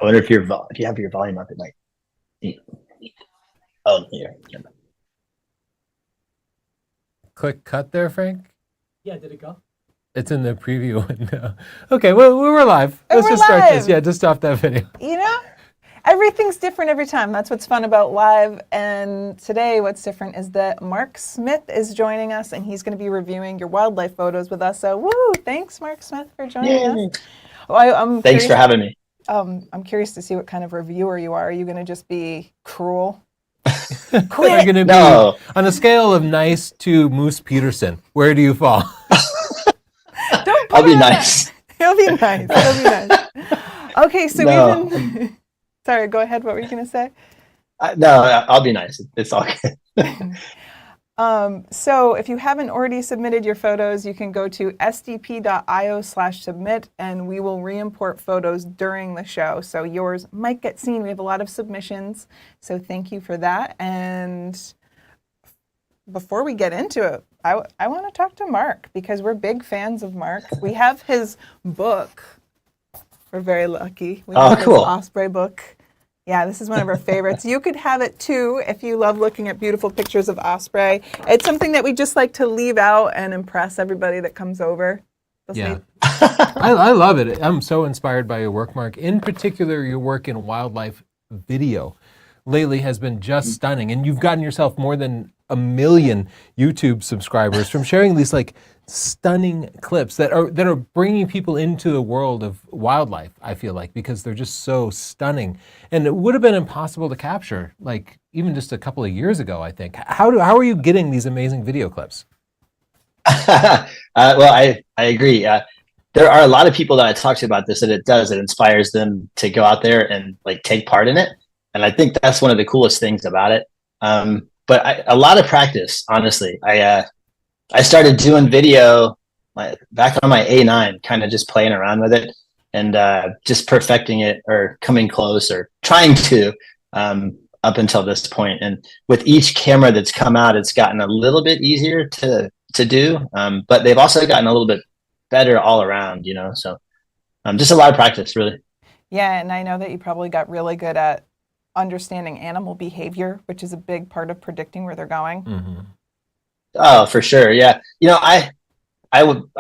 I wonder if if you have your volume up, it might. Oh, here. Click cut there, Frank. Yeah, did it go? It's in the preview window. Okay, well, we're live. Oh, Let's we're just start this. live. Yeah, just off that video. You know, everything's different every time. That's what's fun about live. And today, what's different is that Mark Smith is joining us, and he's going to be reviewing your wildlife photos with us. So, woo! Thanks, Mark Smith, for joining us. Well, Thanks for having me. I'm curious to see what kind of reviewer you are. Are you going to just be cruel? You're going to be on a scale of nice to Moose Peterson. Where do you fall? Don't put I'll be nice. He'll be nice. He'll be nice. Okay, so we've been. Sorry, go ahead. What were you going to say? No, I'll be nice. It's all good. So if you haven't already submitted your photos, you can go to sdp.io/submit, and we will re-import photos during the show. So yours might get seen. We have a lot of submissions, so thank you for that. And before we get into it, I want to talk to Mark because we're big fans of Mark. We have his book. We're very lucky. We have his Osprey book. Yeah, this is one of our favorites. You could have it too if you love looking at beautiful pictures of osprey. It's something that we just like to leave out and impress everybody that comes over. Yeah, I love it. I'm so inspired by your work, Mark. In particular, your work in wildlife video lately has been just stunning. And you've gotten yourself more than 1 million YouTube subscribers from sharing these like stunning clips that are bringing people into the world of wildlife, I feel like, because they're just so stunning. And it would have been impossible to capture, like even just a couple of years ago, I think. How are you getting these amazing video clips? Well, I agree. There are a lot of people that I talk to about this, and it inspires them to go out there and like take part in it. And I think that's one of the coolest things about it. But a lot of practice, honestly. I started doing video back on my A9, kind of just playing around with it and just perfecting it or coming close or trying to up until this point. And with each camera that's come out, it's gotten a little bit easier to do, but they've also gotten a little bit better all around, you know. So just a lot of practice, really. Yeah, and I know that you probably got really good at understanding animal behavior, which is a big part of predicting where they're going. Mm-hmm. Oh, for sure. Yeah. You know, I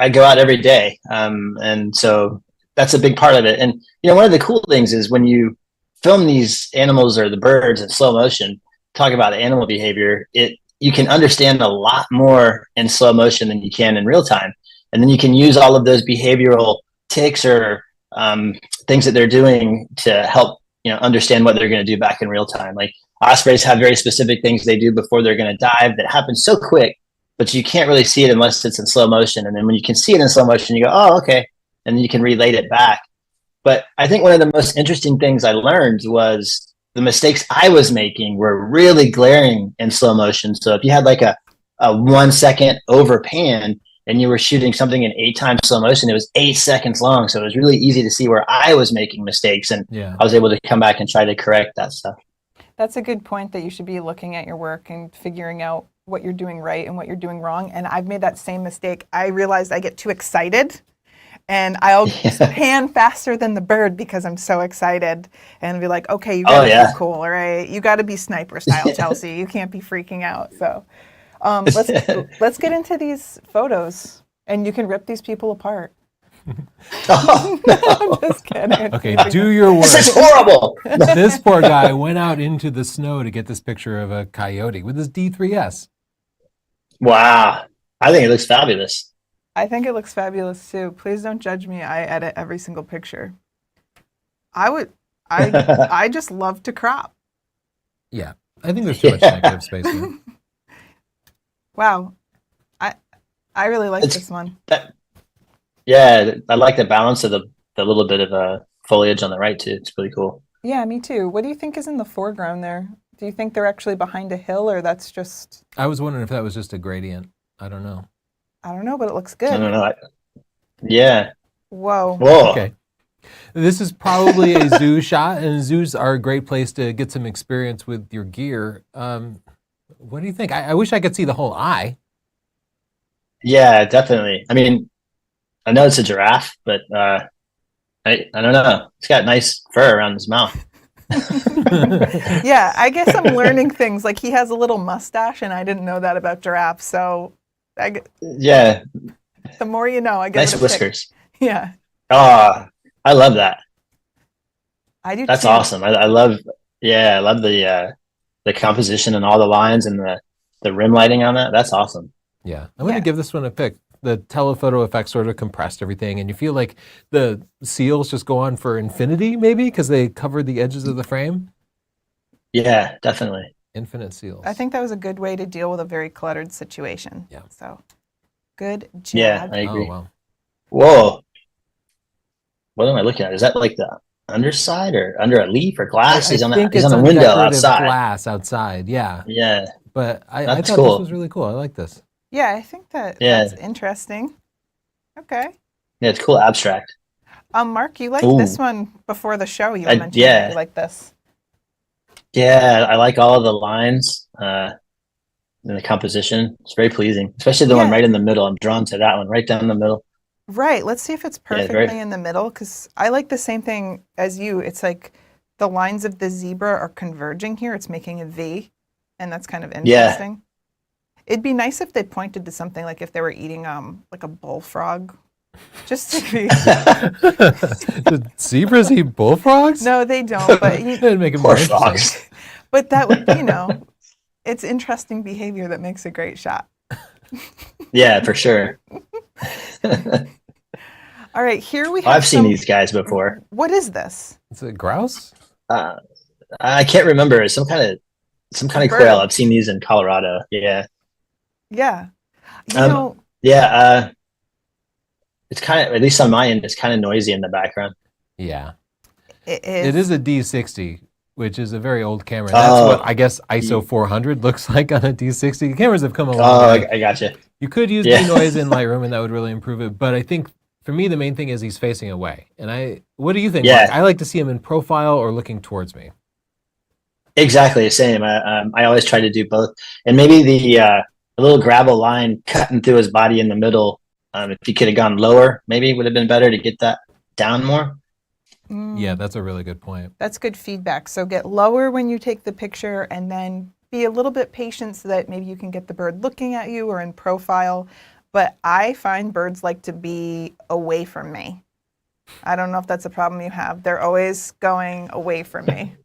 go out every day. And so that's a big part of it. And, you know, one of the cool things is when you film these animals or the birds in slow motion, talk about animal behavior, you can understand a lot more in slow motion than you can in real time. And then you can use all of those behavioral tics or things that they're doing to help, you know, understand what they're going to do back in real time. Like ospreys have very specific things they do before they're going to dive that happen so quick, but you can't really see it unless it's in slow motion. And then when you can see it in slow motion, you go, oh, okay. And then you can relate it back. But I think one of the most interesting things I learned was the mistakes I was making were really glaring in slow motion. So if you had like a 1 second over pan and you were shooting something in 8 times slow motion, it was 8 seconds long. So it was really easy to see where I was making mistakes. And I was able to come back and try to correct that stuff. That's a good point, that you should be looking at your work and figuring out what you're doing right and what you're doing wrong. And I've made that same mistake. I realized I get too excited and I'll pan faster than the bird because I'm so excited and be like, okay, you gotta be cool, all right? You gotta be sniper style, Chelsea. You can't be freaking out. So let's get into these photos and you can rip these people apart. Oh, no. I'm just kidding. Okay, do your work. This is horrible. This poor guy went out into the snow to get this picture of a coyote with his D3S. Wow. I think it looks fabulous. I think it looks fabulous too. Please don't judge me. I edit every single picture. I just love to crop. Yeah, I think there's too much negative space here. Wow. I really like this one. Yeah, I like the balance of the little bit of foliage on the right too. It's really cool. Yeah, me too. What do you think is in the foreground there? Do you think they're actually behind a hill, or that's just... I was wondering if that was just a gradient. I don't know. I don't know, but it looks good. I don't know. Yeah. Whoa. Okay. This is probably a zoo shot, and zoos are a great place to get some experience with your gear. What do you think? I wish I could see the whole eye. Yeah, definitely. I mean, I know it's a giraffe, but I don't know. He's got nice fur around his mouth. Yeah, I guess I'm learning things. Like he has a little mustache, and I didn't know that about giraffes. So Yeah, the more you know, I give nice it a pick. whiskers. Yeah, Oh, I love that. I do That's too. awesome. I love, yeah, I love the composition and all the lines and the rim lighting on that. That's awesome. Yeah, I'm going to Yeah. give this one a pick. The telephoto effect sort of compressed everything, and you feel like the seals just go on for infinity, maybe because they covered the edges of the frame. Yeah, definitely. Infinite seals. I think that was a good way to deal with a very cluttered situation. Yeah. So good Yeah, job. I Oh agree. wow. Whoa, what am I looking at? Is that like the underside or under a leaf or glass? I think He's it's on a window undecorative outside. glass outside. Yeah, Yeah, but I that's thought this cool. was really cool. I like this. Yeah, I think that Yeah, that's interesting. Okay. yeah, it's cool abstract. Mark, you liked this Ooh, one before the show. You were mentioning that you yeah, liked this. yeah. I like all of the lines and the composition. It's very pleasing, especially the one Yeah, right in the middle. I'm drawn to that one right down the middle. right. Let's see if it's Yeah, perfectly in the middle because I like the same thing as you. It's like the lines of the zebra are converging here. It's making a V, and that's kind of yeah. interesting. It'd be nice if they pointed to something like if they were eating like a bullfrog, just to be. Did zebras eat bullfrogs? No, they don't. But That'd make it Poor more interesting. frogs. but that would it's interesting behavior that makes a great shot. Yeah, for sure. All right, here we have I've seen some. these guys before. What is this? It's a grouse. Uh, I can't remember. It's some A kind of quail. bird. I've seen these in Colorado. Yeah. Yeah. You Um, know, yeah. It's kind of, at least on my end, it's kind of noisy in the background. Yeah, it it is. is a D60, which is a very old camera. And that's what Oh, I guess ISO y- 400 looks like on a D60. The cameras have come a long oh, way. I gotcha. You could use Yeah. denoise in Lightroom, and that would really improve it. But I think for me, the main thing is he's facing away. And what do you think, Mark? Yeah, I like to see him in profile or looking towards me. exactly the same. I always try to do both. And maybe the little gravel line cutting through his body in the middle, if he could have gone lower, maybe it would have been better to get that down more. Yeah, Mm, that's a really good point. that's good feedback. So get lower when you take the picture and then be a little bit patient so that maybe you can get the bird looking at you or in profile. But I find birds like to be away from me. I don't know if that's a problem you have. They're always going away from me,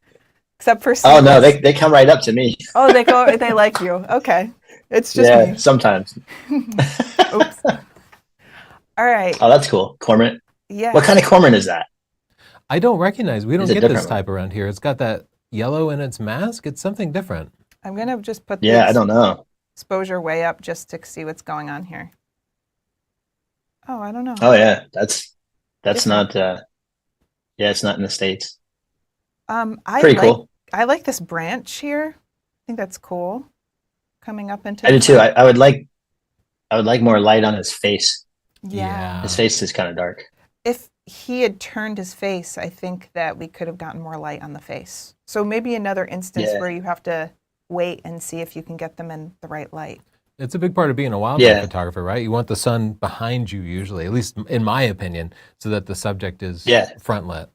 except for Oh no, seagulls. they come right up to me. Oh, they like you. Okay. It's just Yeah, me. sometimes. Oops. All right. Oh, that's cool. Cormorant. What Yeah. kind of cormorant is that? I don't recognize. We don't It's a get this different one. type around here. It's got that yellow in its mask. It's something different. I'm going to just put Yeah, I the don't know. exposure way up just to see what's going on here. Oh, I don't know. Oh yeah, that's Different. not. Yeah, it's not in the States. I Pretty like cool. I like this branch here. I think that's cool. Coming up into I the do too. front. I would like more light on his face. Yeah. His Yeah. face is kind of dark. If he had turned his face, I think that we could have gotten more light on the face. So maybe another instance Yeah. where you have to wait and see if you can get them in the right light. It's a big part of being a wildlife Yeah. photographer, right? You want the sun behind you usually, at least in my opinion, so that the subject is Yeah. front lit.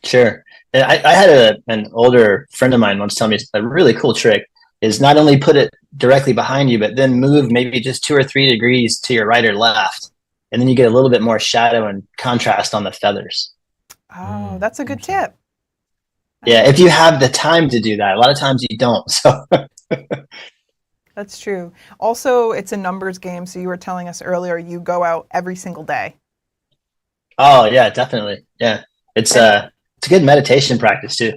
Sure. And I had an older friend of mine once tell me a really cool trick is not only put it directly behind you, but then move maybe just 2 or 3 degrees to your right or left. And then you get a little bit more shadow and contrast on the feathers. Oh, that's a good Interesting. tip. Yeah, if you have the time to do that. A lot of times you don't. So That's true. Also, it's a numbers game. So you were telling us earlier you go out every single day. oh yeah, definitely. Yeah. And It's a good meditation practice too.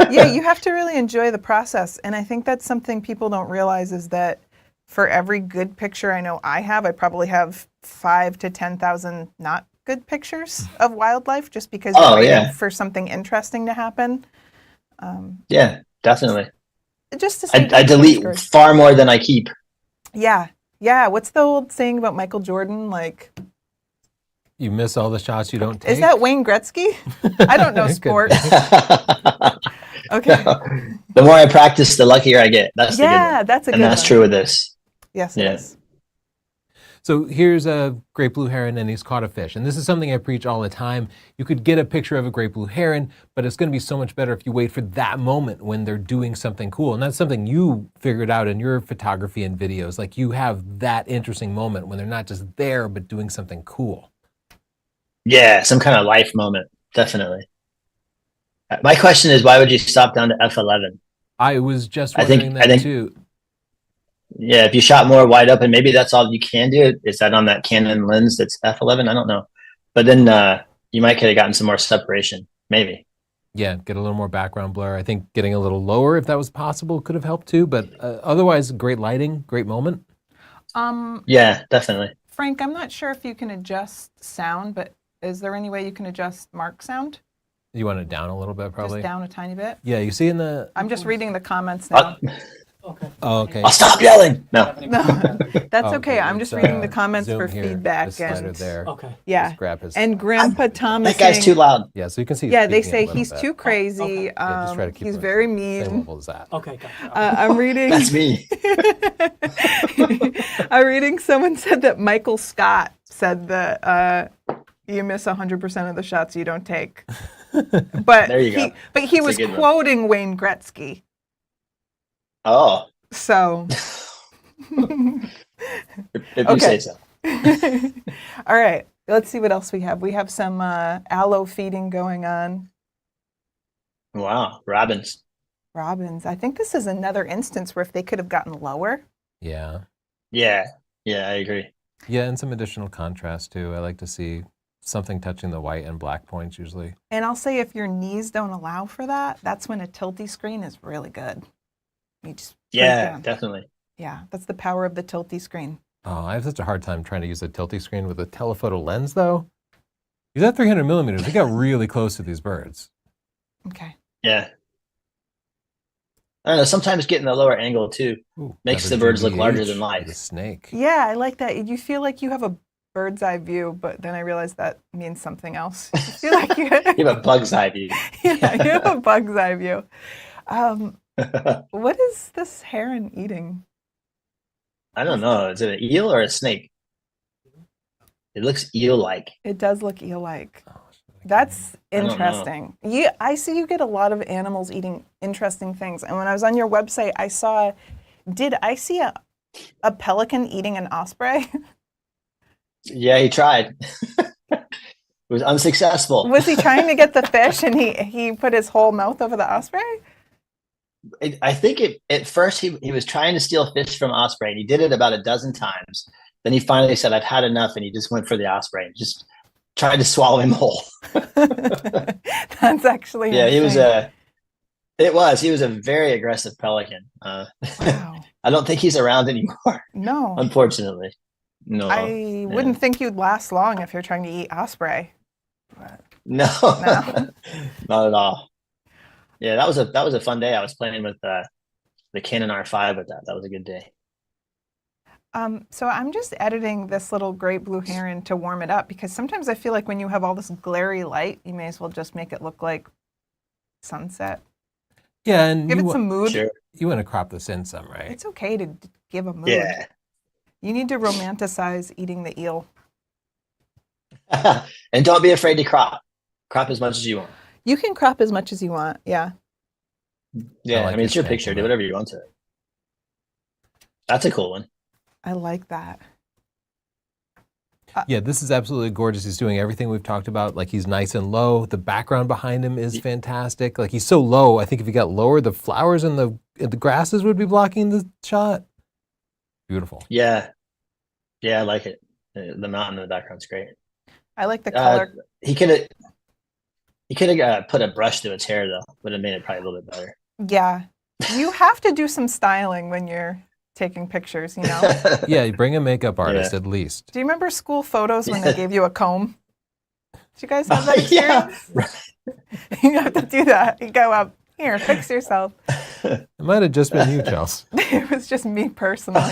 yeah, you have to really enjoy the process. And I think that's something people don't realize is that for every good picture I know I have, I probably have 5 to 10,000 not good pictures of wildlife just because you're Oh waiting yeah. for something interesting to happen. Um, Yeah, definitely. just to say, I don't be delete discouraged. far more than I keep. Yeah. Yeah. What's the old saying about Michael Jordan? Like, You miss all the shots you don't take. is that Wayne Gretzky? I don't know It could sport. be. Okay. The more I practice, the luckier I get. That's the good Yeah, one. that's a And good that's one. true with this. Yes, it Yeah. is. So here's a great blue heron and he's caught a fish. And this is something I preach all the time. You could get a picture of a great blue heron, but it's going to be so much better if you wait for that moment when they're doing something cool. And that's something you figured out in your photography and videos. Like you have that interesting moment when they're not just there, but doing something cool. Yeah, some kind of life moment, definitely. My question is, why would you stop down to f11? I was just I wondering think I that think too. yeah, if you shot more wide open, maybe that's all you can do. Is that on that Canon lens that's f11? I don't know, but then you might could have gotten some more separation, maybe. Yeah, get a little more background blur. I think getting a little lower, if that was possible, could have helped too. But otherwise, great lighting, great moment. Yeah, definitely. Frank, I'm not sure if you can adjust sound, but is there any way you can adjust Mark sound? You want it down a little bit, probably? Just down a tiny bit? Yeah, you see in the... I'm just reading the comments now. Okay. Oh, okay. I'll stop yelling. No. No, that's Oh, okay. I'm just It's, reading the comments zoom for here, feedback. this slider And there. Okay. yeah, Just grab his... and Grandpa Thomas That guy's saying- too loud. Yeah, so you can see. Yeah, they speaking a say little he's bit. too crazy. Okay. Yeah, just try to keep He's it very Same mean. level as that. Okay. Got it. I'm reading. That's me. I'm reading. Someone said that Michael Scott said that you miss 100% of the shots you don't take. But There you go. But he That's a was good one. quoting Wayne Gretzky. Oh, So. if you say so. All right. Let's see what else we have. We have some aloe feeding going on. Wow, robins. Robins. I think this is another instance where if they could have gotten lower. Yeah. Yeah, I agree. Yeah, and some additional contrast too. I like to see something touching the white and black points usually. And I'll say if your knees don't allow for that, that's when a tilty screen is really good. You just put it Yeah, down. definitely. Yeah, that's the power of the tilty screen. Oh, I have such a hard time trying to use a tilty screen with a telephoto lens though. Use that 300 millimeters. We got really close to these birds. Okay. Yeah. I don't know. Sometimes getting the lower angle too Ooh, makes the another birds look larger GBH than with life. a snake. Yeah, I like that. You feel like you have a bird's eye view, but then I realized that means something else. You feel like You have a bug's eye view. yeah, you have a bug's eye view. What is this heron eating? I don't know. Is it an eel or a snake? It looks eel-like. It does look eel-like. Oh, That's don't know. interesting. I see you get a lot of animals eating interesting things. And when I was on your website, did I see a pelican eating an osprey? Yeah, he tried. It was unsuccessful. Was he trying to get the fish and he put his whole mouth over the osprey? I think at first he was trying to steal fish from osprey, and he did it about a dozen times. Then he finally said, "I've had enough," and he just went for the osprey and just tried to swallow him whole. That's actually Yeah, he insane. he was a very aggressive pelican. Wow. I don't think he's around anymore, No, unfortunately. No, I wouldn't think you'd last long if you're trying to eat osprey. But no, No. not at all. Yeah, that was a fun day. I was playing with the Canon R5 with that. That was a good day. So I'm just editing this little great blue heron to warm it up because sometimes I feel like when you have all this glary light, you may as well just make it look like sunset. Yeah, and Give it some mood. Sure. you want to crop this in some, right? It's okay to give a mood. Yeah. You need to romanticize eating the eel. And don't be afraid to crop. Crop as much as you want. You can crop as much as you want. Yeah. Yeah, like I mean, it's your your picture. Do sentiment. whatever you want to it. That's a cool one. I like that. Yeah, this is absolutely gorgeous. He's doing everything we've talked about. Like he's nice and low. The background behind him is fantastic. Like he's so low. I think if he got lower, the flowers and the grasses would be blocking the shot. Beautiful. Yeah. Yeah, I like it. The mountain in the background's great. I like the color. He could have put a brush to its hair though. Would have made it probably a little bit better. Yeah. You have to do some styling when you're taking pictures, you know? Yeah, you bring a makeup artist Yeah. at least. Do you remember school photos when they gave you a comb? Did you guys have that Yeah. experience? You have to do that. You go up, here, fix yourself. It might have just been you, Chelsea. It was just me personally.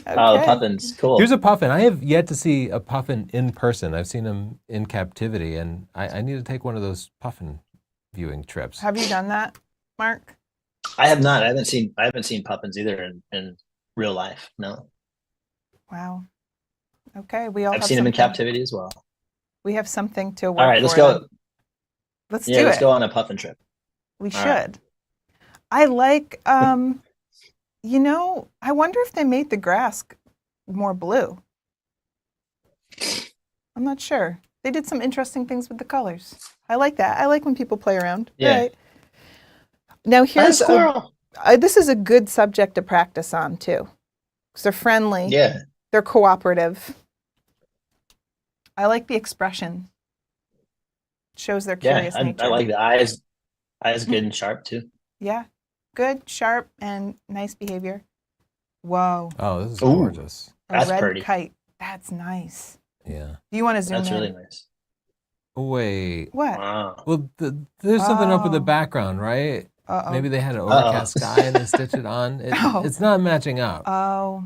Oh, Okay. puffins. Cool. Here's a puffin. I have yet to see a puffin in person. I've seen him in captivity, and I need to take one of those puffin viewing trips. Have you done that, Mark? I have not. I haven't seen puffins either in real life. No. Wow. Okay, we all I've have seen him in something. captivity as well. We have something to All work right, let's for then. go. Let's Yeah, do let's it. go on a puffin trip. We All right. should. I like, I wonder if they made the grass more blue. I'm not sure. They did some interesting things with the colors. I like that. I like when people play around. All Yeah. right. Now A here's squirrel. this is a good subject to practice on too. 'Cause they're friendly, Yeah. they're cooperative. I like the expression. Shows their Yeah. curious I nature. like the eyes. Eyes good and sharp too. Yeah. Good, sharp, and nice behavior. Whoa. Oh, this is Ooh, gorgeous. A that's red pretty. kite. That's nice. Yeah. Do you want to zoom That's in? really nice. Wait. What? Wow. Well, there's something up with the Oh. background, right? Uh-oh. Maybe they had an Uh-oh. overcast sky and then stitched it on. Oh. It's not matching up. Oh.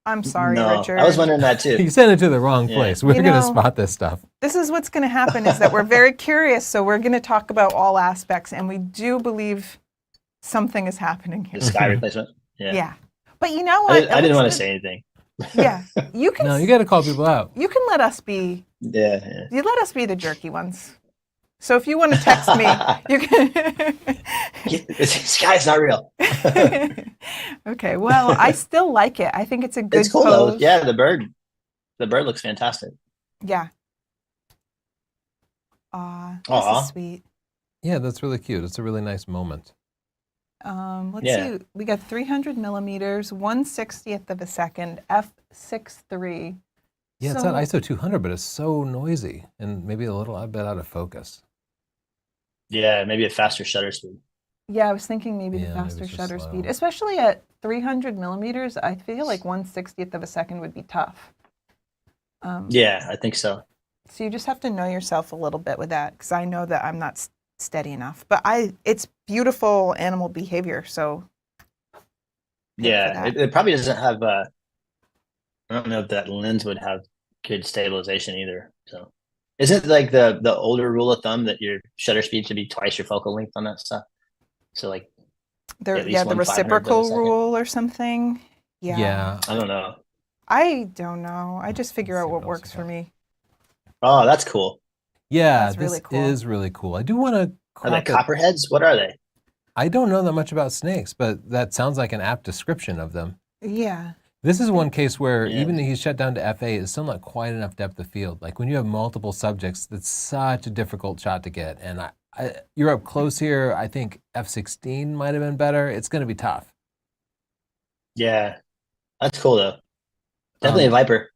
I'm sorry, No, Richard. I was wondering that too. You sent it to the wrong Yeah. place. We're You going to know- spot this stuff. This is what's going to happen is that we're very curious, so we're going to talk about all aspects, and we do believe something is happening here. The sky replacement. Yeah. Yeah. But you know I, what? I didn't want to It say anything. looks good. Yeah. You can No, you got to call people out. you can let us be Yeah. you let us be the jerky ones. So if you want to text me, you can The sky's not real. Okay, well, I still like it. I think it's a good It's cool though. pose. Yeah, the bird. The bird looks fantastic. Yeah. Aw, this Aw. is sweet. Yeah, that's really cute. It's a really nice moment. Let's Yeah. see. We got 300 millimeters, 1/60th of a second, f6.3. Yeah, it's So- not ISO 200, but it's so noisy and maybe a little, I bet, out of focus. Yeah, maybe a faster shutter speed. Yeah, I was thinking maybe Yeah, the maybe faster it's just shutter slow. speed, especially at 300 millimeters. I feel like 1/60th of a second would be tough. Yeah, I think so. So you just have to know yourself a little bit with that, because I know that I'm not steady enough. But it's beautiful animal behavior. So good for Yeah, that. it probably doesn't have. I don't know if that lens would have good stabilization either. So, isn't like the older rule of thumb that your shutter speed should be twice your focal length on that stuff? So like, There, at least yeah, the 1/500th of a reciprocal second? rule or something. Yeah. Yeah. I don't know. I don't know. I just figure Let's out see what what else works we for got. me. Oh, that's cool. Yeah, That's this really cool. is really cool. I do want to Are they crop it. copperheads? What are they? I don't know that much about snakes, but that sounds like an apt description of them. Yeah. This is one case where Yeah. even though he's shut down to FA, it's still not quite enough depth of field. Like when you have multiple subjects, that's such a difficult shot to get. And you're up close here. I think F16 might have been better. It's going to be tough. Yeah, that's cool though. Definitely a Um, viper.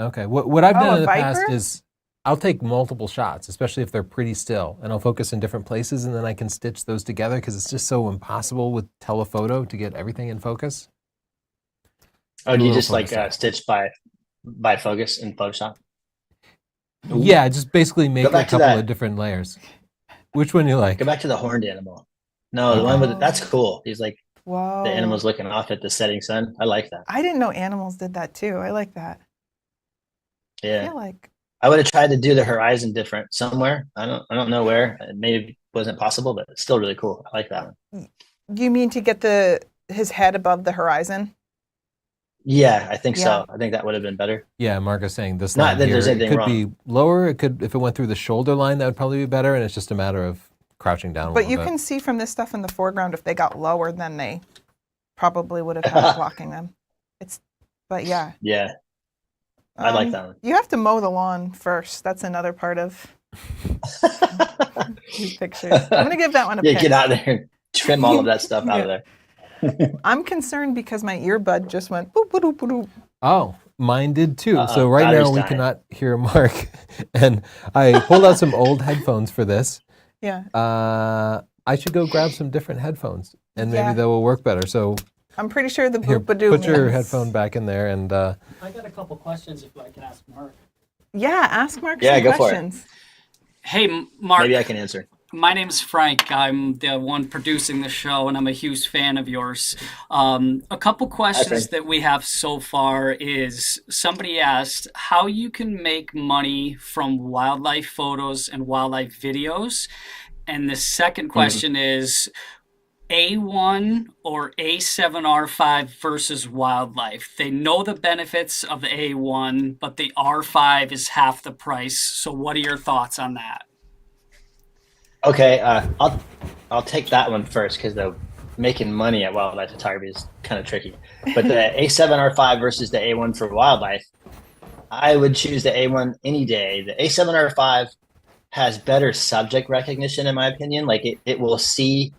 Okay. What I've Oh, done a in the past viper? is I'll take multiple shots, especially if they're pretty still, and I'll focus in different places, and then I can stitch those together because it's just so impossible with telephoto to get everything in focus. Oh, do do a you little just like focus. stitch by focus in Photoshop? Ooh. Yeah, just basically make a back to couple that. of different layers. Which one you like? Go back to the horned animal. No, the Okay. one with that's cool. He's like Whoa. the animal's looking off at the setting sun. I like that. I didn't know animals did that too. I like that. I Yeah, feel like I would have tried to do the horizon different somewhere. I don't know where. It maybe wasn't possible, but it's still really cool. I like that one. you mean to get his head above the horizon? Yeah, I think Yeah. so. I think that would have been better. Yeah, Mark is saying this Not line that here, there's it anything could wrong. be lower. It could, if it went through the shoulder line, that would probably be better. And it's just a matter of crouching down a But little you bit. can see from this stuff in the foreground if they got lower, then they probably would have had it blocking them. But yeah. Yeah, I like that one. You have to mow the lawn first. That's another part of these pictures. I'm gonna give that one a Yeah, pick. get out there and trim all of that stuff out of there. I'm concerned because my earbud just went boop boop boop boop. Oh, mine did too. Uh-oh, So right now battery's we dying. cannot hear Mark. And I pulled out some old headphones for this. Yeah. I should go grab some different headphones and maybe Yeah. they will work better. So I'm pretty sure the here, boop a doo put your means- headphone back in there and I got a couple questions if I can ask Mark. Yeah, ask Mark Yeah, some go for it. questions. Hey, Mark. Maybe I can answer. My name's Frank. I'm the one producing the show, and I'm a huge fan of yours. A couple questions Frank. that we have so far is somebody asked how you can make money from wildlife photos and wildlife videos. And the second question is, A1 or A7R5 versus wildlife. They know the benefits of the A1, but the R5 is half the price. So, what are your thoughts on that? Okay, I'll take that one first because the making money at wildlife photography is kind of tricky. But the A7R5 versus the A1 for wildlife, I would choose the A1 any day. The A7R5 has better subject recognition, in my opinion. Like it will see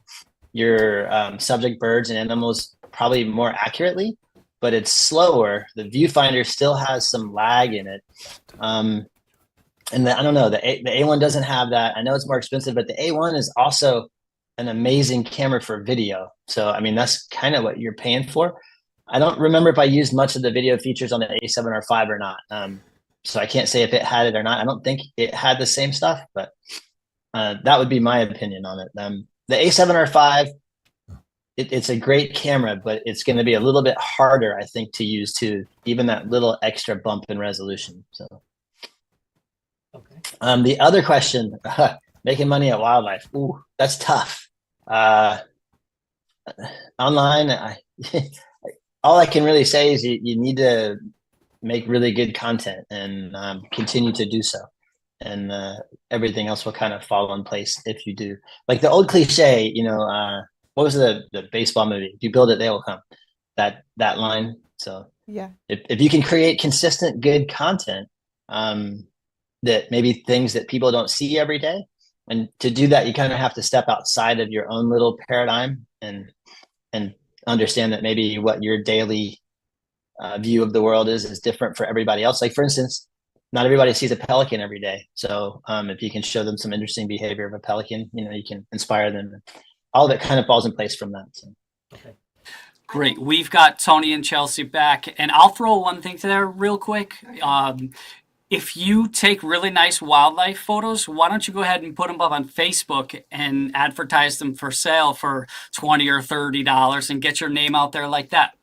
your subject birds and animals probably more accurately, but it's slower. The viewfinder still has some lag in it. And I don't know, the A1 doesn't have that. I know it's more expensive, but the A1 is also an amazing camera for video. So, I mean, that's kind of what you're paying for. I don't remember if I used much of the video features on the A7R5 or not. So I can't say if it had it or not. I don't think it had the same stuff, but that would be my opinion on it. The A7R5, it's a great camera, but it's going to be a little bit harder, I think, to use too, even that little extra bump in resolution. So. Okay. The other question, making money at wildlife. Ooh, that's tough. Online, all I can really say is you need to make really good content and continue to do so. And everything else will kind of fall in place if you do. Like the old cliche, what was the baseball movie? If you build it, they will come. That line. So Yeah. if you can create consistent, good content, that maybe things that people don't see every day. And to do that, you kind of have to step outside of your own little paradigm and understand that maybe what your daily view of the world is different for everybody else. Like for instance, not everybody sees a pelican every day. So if you can show them some interesting behavior of a pelican, you can inspire them. All of it kind of falls in place from that. So. Okay. Great. We've got Tony and Chelsea back, and I'll throw one thing to there real quick. If you take really nice wildlife photos, why don't you go ahead and put them up on Facebook and advertise them for sale for $20 or $30 and get your name out there like that?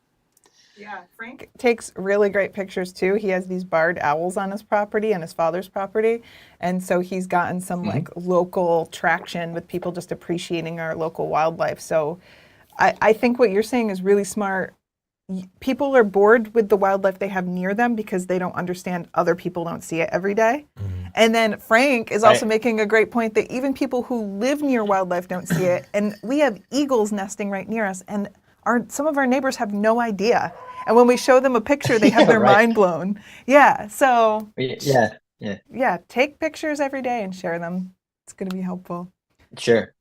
Yeah, Frank takes really great pictures too. He has these barred owls on his property and his father's property. And so he's gotten some like local traction with people just appreciating our local wildlife. So I think what you're saying is really smart. People are bored with the wildlife they have near them because they don't understand other people don't see it every day. And then Frank is also making a great point that even people who live near wildlife don't see it. And we have eagles nesting right near us, and some of our neighbors have no idea. And when we show them a picture, they have their mind blown. Yeah, so yeah, take pictures every day and share them. It's going to be helpful. Sure.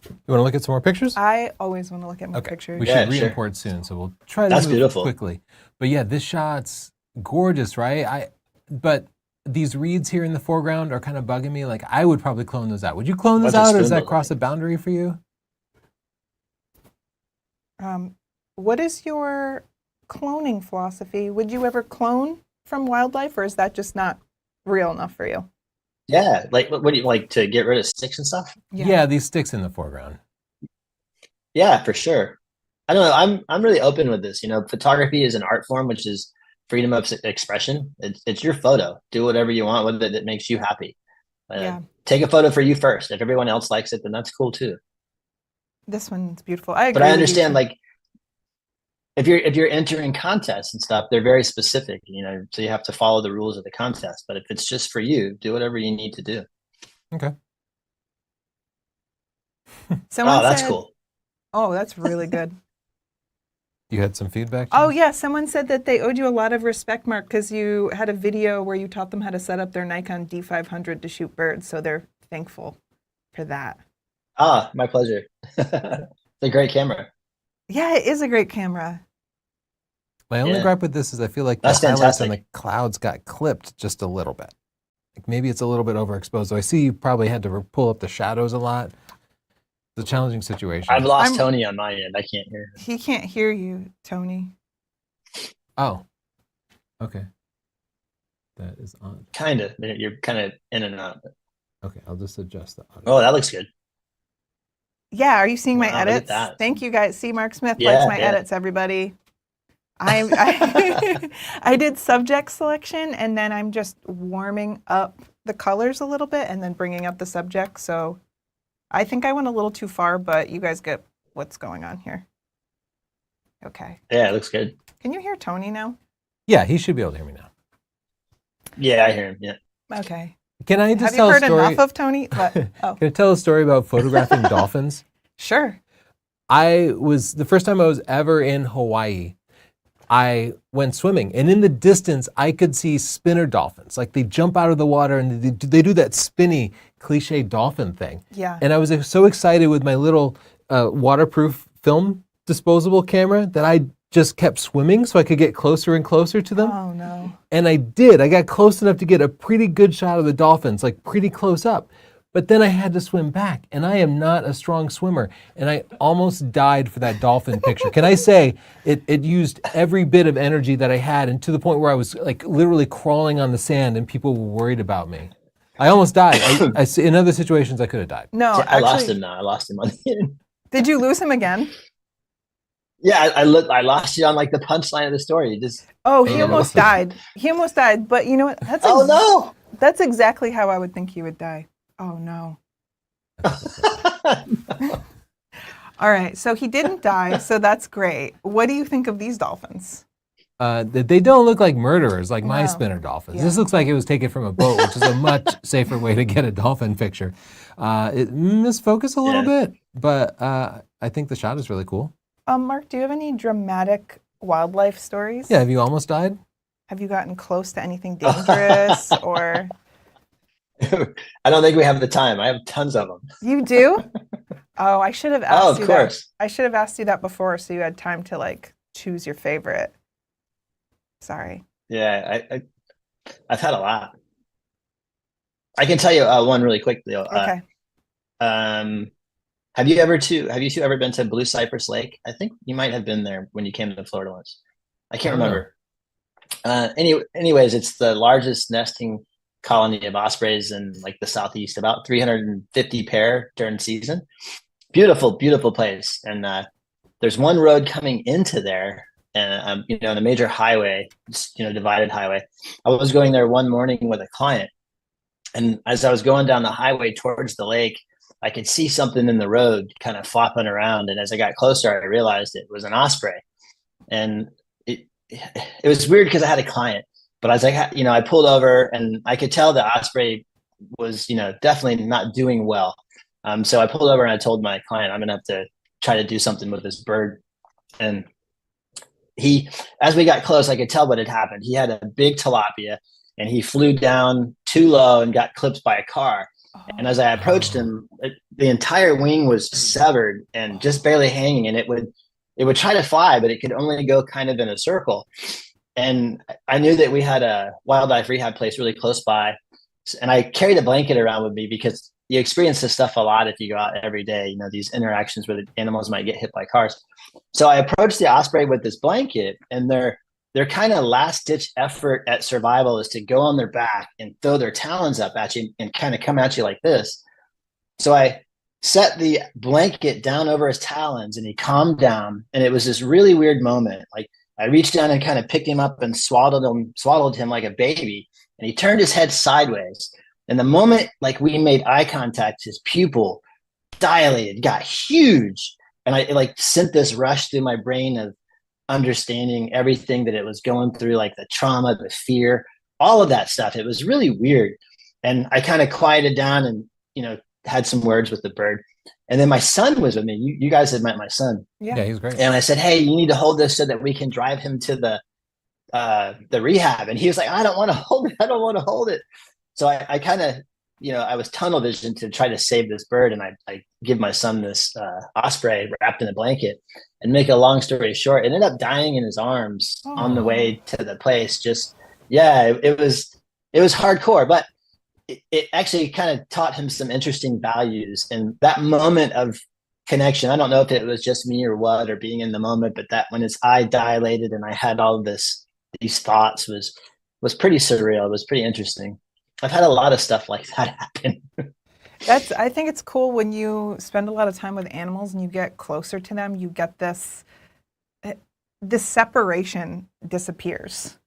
You want to look at some more pictures? I always want to look at more pictures. We should re-import soon, so we'll try to That's move beautiful. quickly. But yeah, this shot's gorgeous, right? But these reeds here in the foreground are kind of bugging me. Like, I would probably clone those out. Would you clone those out, or does that cross a boundary for you? What is your cloning philosophy? Would you ever clone from wildlife, or is that just not real enough for you? Yeah, like what do you like to get rid of sticks and stuff? Yeah, these sticks in the foreground. Yeah, for sure. I don't know. I'm really open with this. Photography is an art form, which is freedom of expression. It's your photo. Do whatever you want with it that makes you happy. Take a photo for you first. If everyone else likes it, then that's cool too. This one's beautiful. I agree. But I understand, like, if you're entering contests and stuff, they're very specific, so you have to follow the rules of the contest. But if it's just for you, do whatever you need to do. Okay. That's cool. Oh, that's really good. You had some feedback? Oh, yeah. Someone said that they owed you a lot of respect, Mark, because you had a video where you taught them how to set up their Nikon D500 to shoot birds. So they're thankful for that. My pleasure. It's a great camera. Yeah, it is a great camera. My only gripe with this is I feel like the highlights and the clouds got clipped just a little bit. Like maybe it's a little bit overexposed. So I see you probably had to pull up the shadows a lot. It's a challenging situation. I've lost Tony on my end. I can't hear him. He can't hear you, Tony. Oh, okay. That is odd. Kind of. You're kind of in and out. Okay, I'll just adjust the audio. Oh, that looks good. Yeah, are you seeing my edits? Look at that. Thank you guys. See, Mark Smith likes my edits, everybody. I did subject selection, and then I'm just warming up the colors a little bit and then bringing up the subject. So I think I went a little too far, but you guys get what's going on here. Okay. Yeah, it looks good. Can you hear Tony now? Yeah, he should be able to hear me now. Yeah, I hear him. Yeah. Okay. Can I just Have you tell a heard story? enough of Tony? Oh, Can I tell a story about photographing dolphins? sure. The first time I was ever in Hawaii, I went swimming, and in the distance, I could see spinner dolphins. Like, they jump out of the water and they do that spinny cliche dolphin thing. Yeah. And I was so excited with my little waterproof film disposable camera that I just kept swimming so I could get closer and closer to them. Oh no. And I did. I got close enough to get a pretty good shot of the dolphins, like pretty close up. But then I had to swim back, and I am not a strong swimmer, and I almost died for that dolphin picture. Can I say it used every bit of energy that I had, and to the point where I was like literally crawling on the sand, and people were worried about me. I almost died. In other situations, I could have died. No, See, I lost actually, him now. I lost him on the end. did you lose him again? Yeah, I lost you on like the punchline of the story. You just Oh, he Yeah. almost died. He almost died. But you know what? oh no. That's exactly how I would think he would die. Oh no. All right. So he didn't die. So that's great. What do you think of these dolphins? They don't look like murderers like my No. spinner dolphins. Yeah. This looks like it was taken from a boat, which is a much safer way to get a dolphin picture. It misfocused a little bit, but I think the shot is really cool. Mark, do you have any dramatic wildlife stories? Yeah, have you almost died? Have you gotten close to anything dangerous or I don't think we have the time. I have tons of them. you do? Oh, I should have asked Oh, of you course. that. I should have asked you that before so you had time to like choose your favorite. Sorry. Yeah, I've had a lot. I can tell you one really quick though. Okay. Have you two ever been to Blue Cypress Lake? I think you might have been there when you came to Florida once. I can't remember. Anyways, it's the largest nesting colony of ospreys in like the southeast, about 350 pair during season. Beautiful, beautiful place. And there's one road coming into there, and on a major highway, divided highway. I was going there one morning with a client, and as I was going down the highway towards the lake, I could see something in the road kind of flopping around. And as I got closer, I realized it was an osprey. And it was weird because I had a client, but I was like, I pulled over and I could tell the osprey was, definitely not doing well. So I pulled over and I told my client, I'm going to have to try to do something with this bird. And as we got close, I could tell what had happened. He had a big tilapia and he flew down too low and got clipped by a car. And as I approached him, the entire wing was severed and just barely hanging, and it would try to fly, but it could only go kind of in a circle. And I knew that we had a wildlife rehab place really close by, and I carried a blanket around with me because you experience this stuff a lot if you go out every day, these interactions where the animals might get hit by cars. So I approached the osprey with this blanket, and their kind of last ditch effort at survival is to go on their back and throw their talons up at you and kind of come at you like this. So I set the blanket down over his talons and he calmed down. And it was this really weird moment. Like I reached down and kind of picked him up and swaddled him like a baby. And he turned his head sideways. And the moment like we made eye contact, his pupil dilated, got huge. And I like sent this rush through my brain of understanding everything that it was going through, like the trauma, the fear, all of that stuff. It was really weird. And I kind of quieted down and, had some words with the bird. And then my son was with me. You guys had met my son. Yeah. He's great. And I said, hey, you need to hold this so that we can drive him to the rehab. And he was like, I don't want to hold it. I don't want to hold it. So I kind of, I was tunnel vision to try to save this bird. And I give my son this osprey wrapped in a blanket. And make a long story short, it ended up dying in his arms on the way to the place. It was hardcore, but it actually kind of taught him some interesting values. And that moment of connection, I don't know if it was just me or what, or being in the moment, but that when his eye dilated and I had all of these thoughts was pretty surreal. It was pretty interesting. I've had a lot of stuff like that happen. I think it's cool when you spend a lot of time with animals and you get closer to them, you get this separation disappears.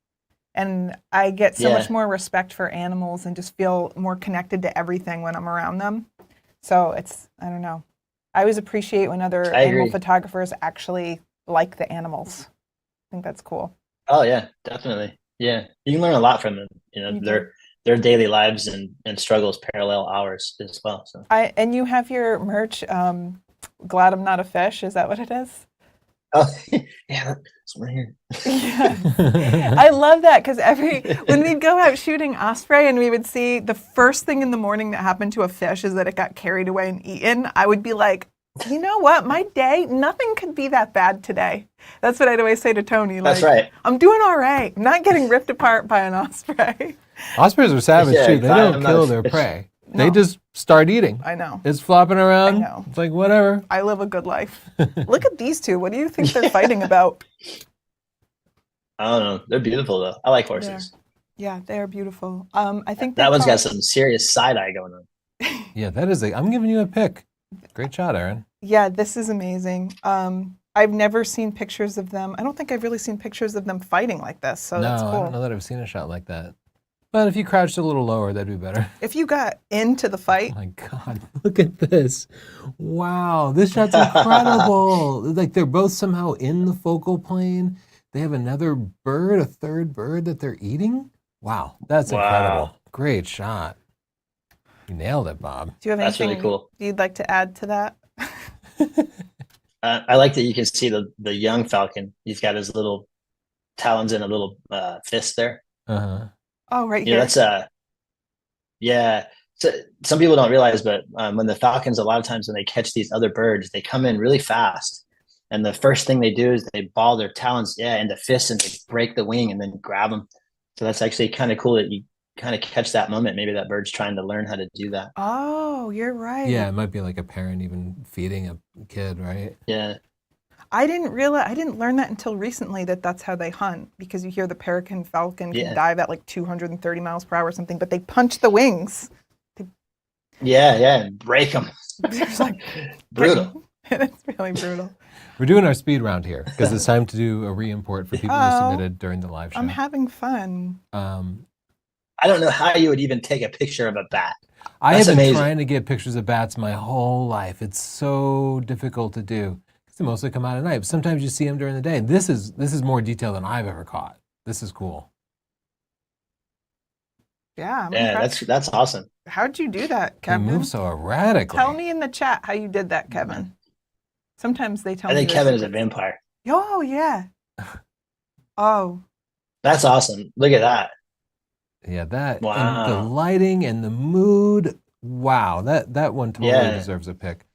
And I get so much more respect for animals and just feel more connected to everything when I'm around them. So I don't know. I always appreciate when other I animal agree. photographers actually like the animals. I think that's cool. Oh yeah, definitely. Yeah, you can learn a lot from them. You know, You do. their daily lives and struggles parallel ours as well. So And you have your merch. Glad I'm not a fish. Is that what it is? oh yeah, that's one here. Yeah. I love that because when we'd go out shooting osprey and we would see the first thing in the morning that happened to a fish is that it got carried away and eaten, I would be like, you know what? My day, nothing could be that bad today. That's what I'd always say to Tony. That's Like, right. I'm doing all right. I'm not getting ripped apart by an osprey. Ospreys are savage Yeah, too. They glad don't I'm not kill a their fish. prey. No. They just start eating. I know. It's flopping around. I know. It's like whatever. I live a good life. Look at these two. What do you think they're fighting about? I don't know. They're beautiful though. I like horses. Yeah, they are beautiful. I think That they one's call- got some serious side eye going on. Yeah, that is. I'm giving you a pick. Great shot, Aaron. Yeah, this is amazing. I've never seen pictures of them. I don't think I've really seen pictures of them fighting like this. So No, that's I cool. don't know that I've seen a shot like that. But if you crouched a little lower, that'd be better. If you got into the fight, Oh my God, look at this. Wow, this shot's incredible. Like they're both somehow in the focal plane. They have another bird, a third bird that they're eating. Wow, that's Wow. incredible. Great shot. You nailed it, Bob. do you have That's anything really cool. you'd like to add to that? I like that you can see the young falcon. He's got his little talons and a little fist there. Uh-huh. Oh, right Yeah, here. that's yeah. So some people don't realize, but when the falcons, a lot of times when they catch these other birds, they come in really fast, and the first thing they do is they ball their talons, into fists, and they break the wing and then grab them. So that's actually kind of cool that you kind of catch that moment. Maybe that bird's trying to learn how to do that. Oh, you're right. Yeah, it might be like a parent even feeding a kid, right? Yeah. I didn't learn that until recently that that's how they hunt, because you hear the peregrine falcon can Yeah. dive at like 230 miles per hour or something, but they punch the wings. Yeah, and break them. It's like Brutal. It's really brutal. We're doing our speed round here because it's time to do a re-import for people who Oh, submitted during the live show. I'm having fun. I don't know how you would even take a picture of a bat. I That's have been amazing. trying to get pictures of bats my whole life. It's so difficult to do because they mostly come out at night. But sometimes you see them during the day. This is more detail than I've ever caught. This is cool. Yeah, I'm Yeah, impressed. that's awesome. How'd you do that, They Kevin? move so erratically. Tell me in the chat how you did that, Kevin. Sometimes they tell I me. think their Kevin is a secrets. vampire. Oh yeah. Oh, That's awesome. Look at that. Yeah, that and Wow. the lighting and the mood. Wow, that one totally Yeah. deserves a pick.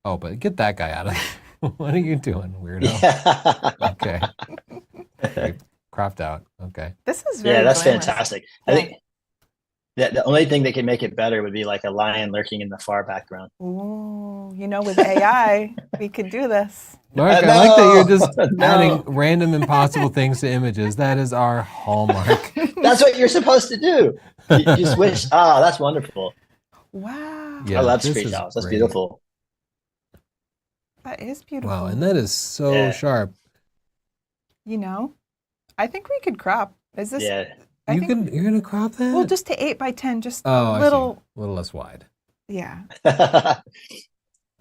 Oh, but get that guy out of there. What are you doing, weirdo? Yeah. Okay. Okay. Cropped out. Okay. this is very Yeah, that's glamorous. fantastic. Yeah. I think that the only thing that could make it better would be like a lion lurking in the far background. Ooh, with AI, we could do this. Mark, I No, like that you're just no. adding random impossible things to images. That is our hallmark. That's what you're supposed to do. You switch. Oh, that's wonderful. Wow, Yeah, I love this screech is owls. That's great. beautiful. that is beautiful. Wow, and that is so Yeah. sharp. I think we could crop. Is this? Yeah. I think, You're gonna crop that? well, just to 8x10, just oh, a I little. see. A little less wide. Yeah. Yeah,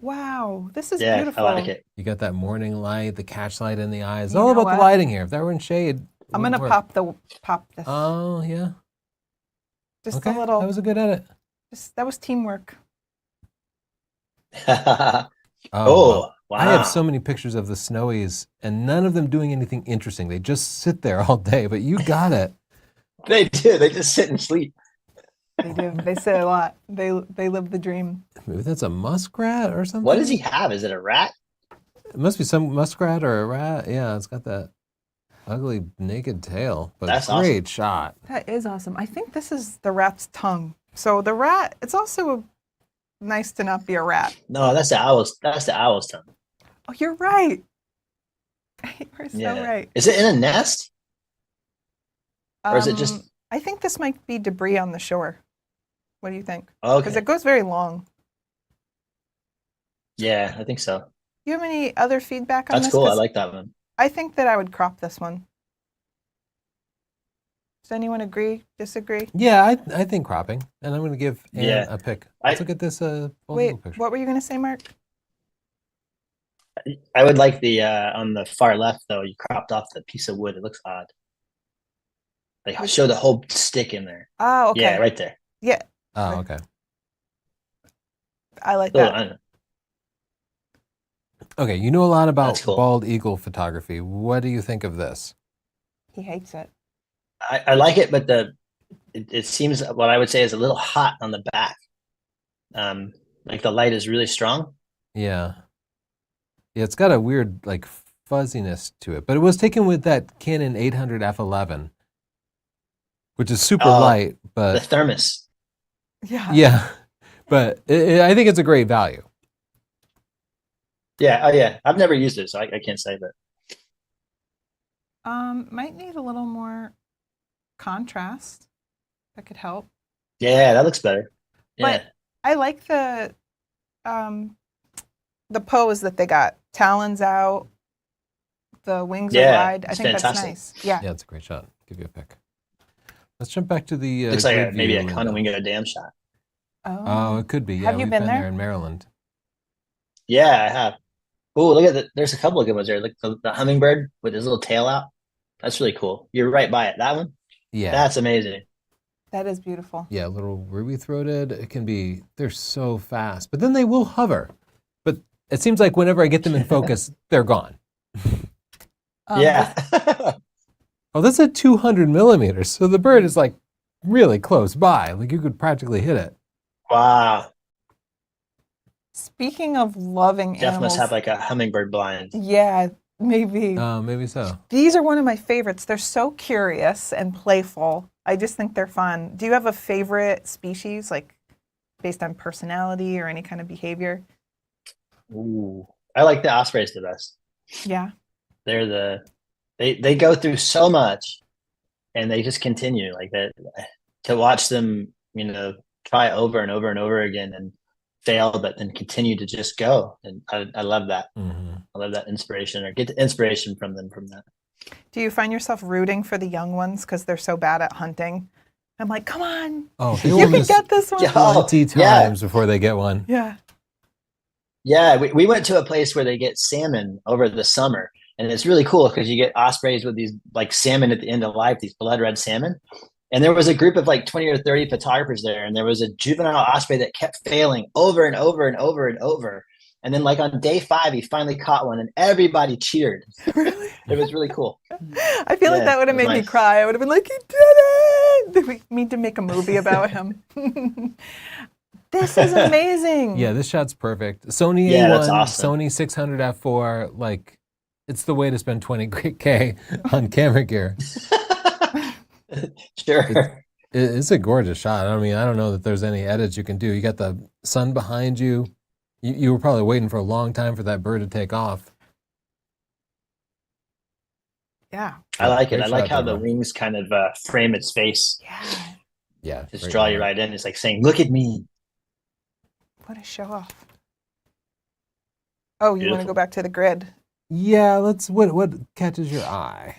Wow, this is I beautiful. like it. You got that morning light, the catch light in the eyes. It's You all know about what? the lighting here. If that were in shade, it I'm gonna wouldn't work. pop this. Oh yeah. Just Okay. a little. That was a good edit. that was teamwork. Oh, Oh, wow. I have so many pictures of the snowies, and none of them doing anything interesting. They just sit there all day. But you got it. They do. They just sit and sleep. They do. They say a lot. They live the dream. Maybe that's a muskrat or something. What does he have? Is it a rat? It must be some muskrat or a rat. Yeah, it's got that ugly naked tail. But That's great shot. That is awesome. I think this is the rat's tongue. So the rat. It's also nice to not be a rat. No, that's the owl's. That's the owl's tongue. Oh, you're right. You're so Yeah. right. Is it in a nest? Or is it just- I think this might be debris on the shore. What do you think? Because Okay. it goes very long. Yeah, I think so. You have any other feedback on That's this? cool. I 'Cause like that one. I think that I would crop this one. Does anyone agree? Disagree? Yeah, I think cropping, and I'm going to give Anne Yeah. a pick. I- Let's look at this. Wait, picture. what were you going to say, Mark? I would like the on the far left though. You cropped off the piece of wood. It looks odd. They show the whole stick in there. Oh, okay. Yeah, right there. Yeah, Oh, okay. I like Little, that. I don't know. Okay, you know a lot about That's cool. bald eagle photography. What do you think of this? He hates it. I like it, but it seems what I would say is a little hot on the back. Like the light is really strong. Yeah. Yeah, it's got a weird like fuzziness to it, but it was taken with that Canon 800 f11, which is super Oh, light, The but thermos. Yeah. yeah, but I think it's a great value. Yeah, oh yeah. I've never used it, so I can't say that. Might need a little more contrast. That could help. Yeah, that looks better. Yeah. But I like the pose that they got. Talons out, the wings are Yeah, wide. I it's think fantastic. that's nice. Yeah. Yeah, it's a great shot. Give you a pick. Let's jump back to the Looks like grid maybe view a window. Conowingo Dam shot. Oh, it could be. Yeah, Have you we've been been there? in Maryland. Yeah, I have. Oh, look at that. There's a couple of good ones there. Like the hummingbird with his little tail out. That's really cool. You're right by it. That one? Yeah. That's amazing. That is beautiful. Yeah, little ruby-throated. It can be, they're so fast, but then they will hover. But it seems like whenever I get them in focus, they're gone. Yeah. Oh, that's at 200 millimeters. So the bird is like really close by. Like you could practically hit it. Wow. Speaking of loving Jeff animals, must have like a hummingbird blind. yeah, maybe. Maybe so. These are one of my favorites. They're so curious and playful. I just think they're fun. Do you have a favorite species, like based on personality or any kind of behavior? Ooh. I like the ospreys the best. Yeah. They go through so much and they just continue like that. To watch them, try over and over and over again and fail, but then continue to just go. And I love that. Mm-hmm. I love that inspiration or get the inspiration from them from that. Do you find yourself rooting for the young ones because they're so bad at hunting? I'm like, come on, Oh, they you will can miss get this one. Yeah. 20 yeah. times before they get one. Yeah. Yeah, we went to a place where they get salmon over the summer. And it's really cool because you get ospreys with these like salmon at the end of life, these blood red salmon. And there was a group of like 20 or 30 photographers there. And there was a juvenile osprey that kept failing over and over and over and over. And then like on day 5, he finally caught one and everybody cheered. Really? It was really cool. I feel like Yeah, that would have it was made me nice. cry. I would have been like, he did it! Do we need to make a movie about him? This is amazing. Yeah, this shot's perfect. Sony Yeah, A1, that's awesome. Sony 600 f4, like it's the way to spend 20K on camera gear. Sure. It's a gorgeous shot. I mean, I don't know that there's any edits you can do. You got the sun behind you. You were probably waiting for a long time for that bird to take off. Yeah. I like it. Great I like shot, how the Deborah. wings kind of frame its face. Yeah. Yeah. Just great draw you shot. right in. It's like saying, look at me. What a show off. Oh, you want to Beautiful. go back to the grid? Yeah, what catches your eye?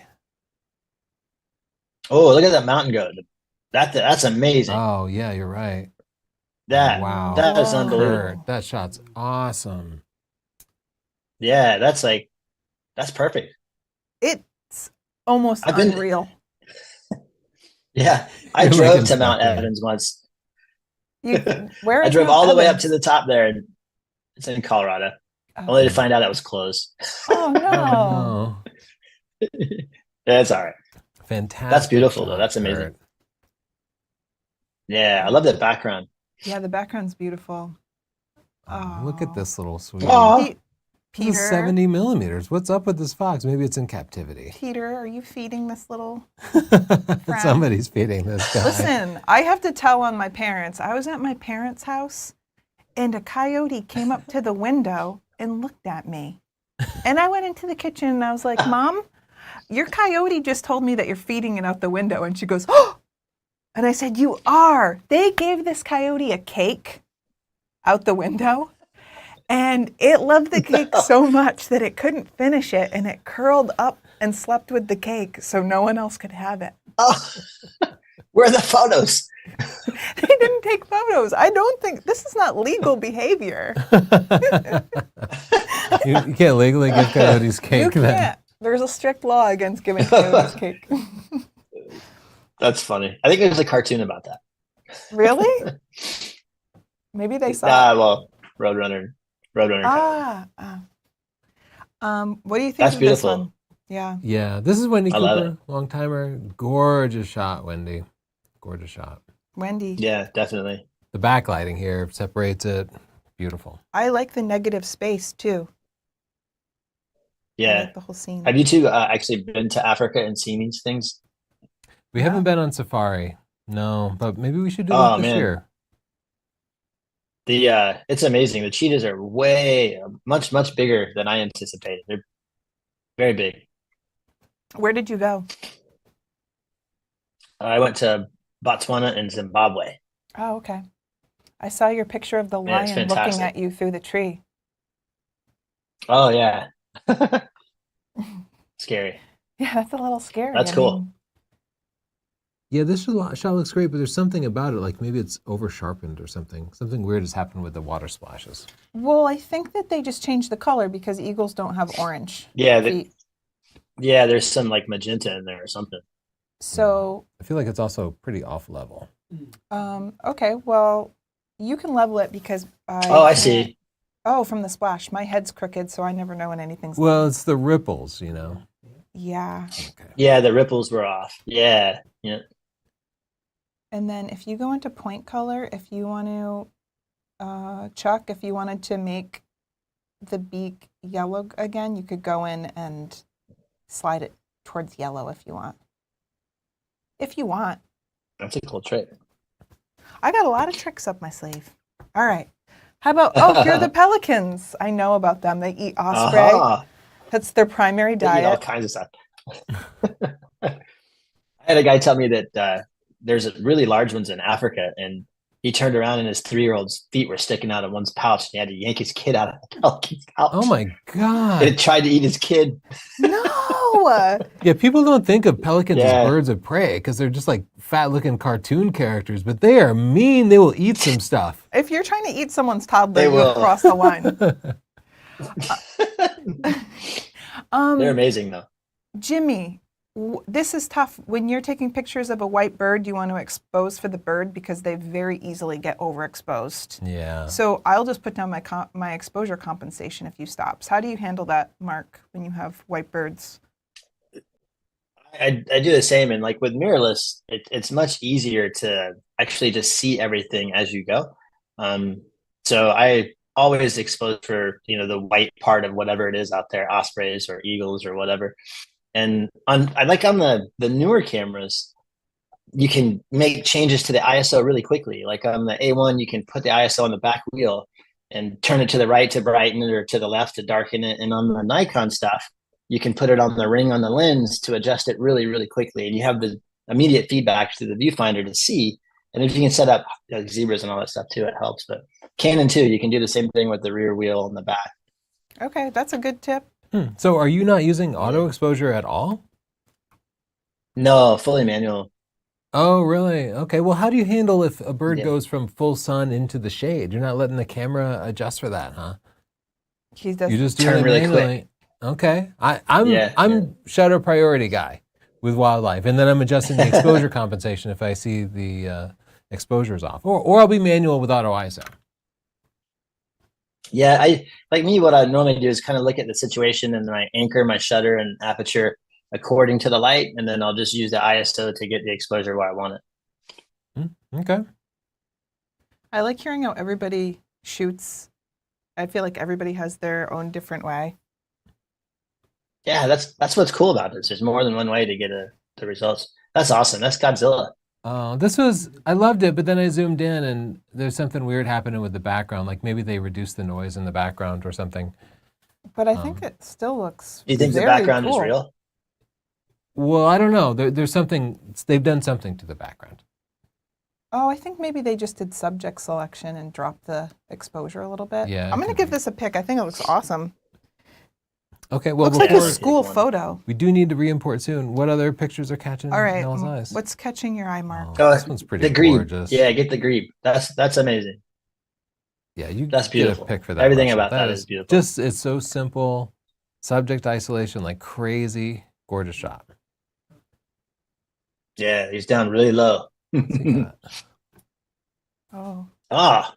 Oh, look at that mountain goat. That's amazing. Oh, yeah, you're right. That is Whoa. unbelievable. Kurt, that shot's awesome. Yeah, that's perfect. It's almost I've been- unreal. Yeah, I You're drove making to Mount stuff, man. Evans once. Where I is drove Mount all the way up Evans? to the top there, and it's in Colorado. Oh, Only to find out it was closed. oh, no. Oh, no. Yeah, it's all right. Fantastic. That's beautiful, though. shot, That's amazing. Kurt. Yeah, I love that background. Yeah, the background's beautiful. Oh, look at this little sweetie. Aw. Pe- This is Peter, 70 millimeters. What's up with this fox? Maybe it's in captivity. Peter, are you feeding this little? Somebody's feeding this guy. Listen, I have to tell on my parents. I was at my parents' house, and a coyote came up to the window and looked at me. And I went into the kitchen and I was like, Mom, your coyote just told me that you're feeding it out the window. And she goes, oh! And I said, you are. They gave this coyote a cake out the window. And it loved the cake so much that it couldn't finish it. And it curled up and slept with the cake so no one else could have it. Oh, where are the photos? They didn't take photos. I don't think this is not legal behavior. You can't legally give coyotes You cake then. can't. There's a strict law against giving coyotes cake. That's funny. I think there's a cartoon about that. Really? Maybe they saw it. Well, Roadrunner. Ah. What do you think That's of beautiful. this one? Yeah. Yeah, this is Wendy I love Cooper, long timer. Gorgeous shot, Wendy. Gorgeous shot. Wendy. Yeah, definitely. The backlighting here separates it. Beautiful. I like the negative space too. I Yeah. like the whole scene. Have you two actually been to Africa and seen these things? We Yeah. haven't been on safari. No, but maybe we should do Oh, that this man. year. It's amazing. The cheetahs are way much bigger than I anticipated. They're very big. Where did you go? I went to Botswana and Zimbabwe. Oh, okay. I saw your picture of the Yeah, it's lion looking fantastic. at you through the tree. Oh yeah. Scary. Yeah, that's a little scary. That's cool. Yeah, this shot looks great, but there's something about it, like maybe it's over sharpened or something. Something weird has happened with the water splashes. Well, I think that they just changed the color because eagles don't have orange Yeah, feet. there's some like magenta in there or something. So, I feel like it's also pretty off level. okay, well, you can level it because I Oh, I can't- see. Oh, from the splash. My head's crooked, so I never know when anything's Well, level. it's the ripples, you know. Yeah. Okay. Yeah, the ripples were off. Yeah. And then if you go into point color, if you want to, Chuck, if you wanted to make the beak yellow again, you could go in and slide it towards yellow if you want. If you want. That's a cool trick. I got a lot of tricks up my sleeve. All right. How about, here are the pelicans. I know about them. They eat osprey. Uh-huh. That's their primary They eat all diet. kinds of stuff. I had a guy tell me that there's really large ones in Africa, and he turned around and his 3-year-old's feet were sticking out of one's pouch, and he had to yank his kid out of the pelican's pouch. Oh my God. And it tried to eat his kid. No. Yeah, people don't think of pelicans Yeah. as birds of prey because they're just like fat-looking cartoon characters, but they are mean. They will eat some stuff. If you're trying to eat someone's toddler, They you've will. crossed the line. They're amazing, though. Jimmy, this is tough. When you're taking pictures of a white bird, you want to expose for the bird because they very easily get overexposed. Yeah. So I'll just put down my exposure compensation if you stops. How do you handle that, Mark, when you have white birds? I do the same, and like with mirrorless, it's much easier to actually just see everything as you go. So I always expose for the white part of whatever it is out there, ospreys or eagles or whatever. And on the newer cameras, you can make changes to the ISO really quickly. Like on the A1, you can put the ISO on the back wheel and turn it to the right to brighten it or to the left to darken it. And on the Nikon stuff, you can put it on the ring on the lens to adjust it really, really quickly. And you have the immediate feedback to the viewfinder to see. And if you can set up like zebras and all that stuff too, it helps. But Canon too, you can do the same thing with the rear wheel and the back. Okay, that's a good tip. So are you not using auto exposure at all? No, fully manual. Oh, really? Okay. Well, how do you handle if a bird Yeah. goes from full sun into the shade? You're not letting the camera adjust for that, huh? He does. You just do turn it really manually. Okay. I'm Yeah. shutter priority guy with wildlife, and then I'm adjusting the exposure compensation if I see the exposure's off, or I'll be manual with auto ISO. Yeah, what I normally do is kind of look at the situation and then I anchor my shutter and aperture according to the light, and then I'll just use the ISO to get the exposure where I want it. Okay. I like hearing how everybody shoots. I feel like everybody has their own different way. Yeah, that's what's cool about this. There's more than one way to get the results. That's awesome. That's Godzilla. I loved it, but then I zoomed in and there's something weird happening with the background. Like maybe they reduced the noise in the background or something. But I think it still looks Do you think the very background cool. is real? Well, I don't know. There's something, they've done something to the background. Oh, I think maybe they just did subject selection and dropped the exposure a little bit. Yeah, I'm it going to could give be. this a pick. I think it looks awesome. Okay, well, Looks like a before- school One. photo. we do need to re-import soon. What other pictures are catching All right, Nell's eyes? what's catching your eye, Mark? Oh, this one's pretty the grebe. gorgeous. Yeah, get the grebe. That's amazing. Yeah, you That's get a beautiful. pick for that. Everything Marshall. about that is beautiful. Just, it's so simple. Subject isolation, like crazy. Gorgeous shot. Yeah, he's down really low. See that? Oh, Ah,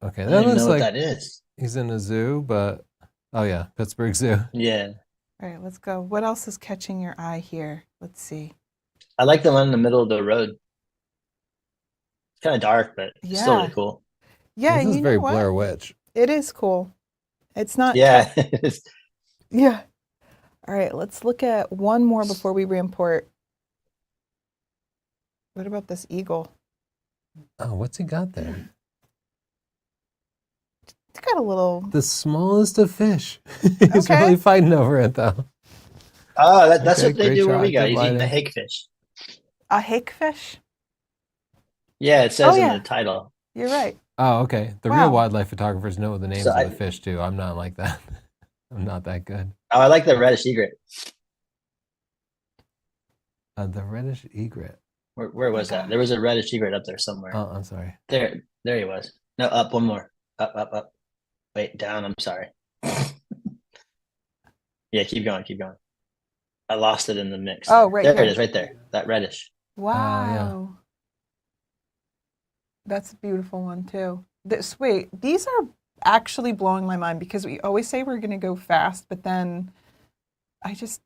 Okay, I that don't even looks know what like that is. he's in a zoo, but oh yeah, Pittsburgh Zoo. Yeah, all right, let's go. What else is catching your eye here? Let's see. I like the one in the middle of the road. It's kind of dark, but it's still really Yeah. cool. Yeah, This and is you very know what? Blair Witch. It is cool. It's not Yeah, Yeah. All right, let's look at one more before we re-import. What about this eagle? Oh, what's he got there? It's got a little. The smallest of fish. He's Okay. really fighting over it though. oh, that's Okay, what they great do where shot, we go. good He's eating the lighting. hakefish. A hakefish? Yeah, it says Oh, in yeah. the title. You're right. Oh, okay. The Wow. real wildlife photographers know the names So of the fish too. I'm not like that. I'm not that good. Oh, I like the reddish egret. The reddish egret. Where was that? There was a reddish egret up there somewhere. Oh, I'm sorry. There he was. No, up one more. Up. Wait, down. I'm sorry. Yeah, keep going. I lost it in the mix. Oh, right there here. it is, right there. That reddish. Wow. That's a beautiful one too. Wait, these are actually blowing my mind because we always say we're going to go fast, but then I just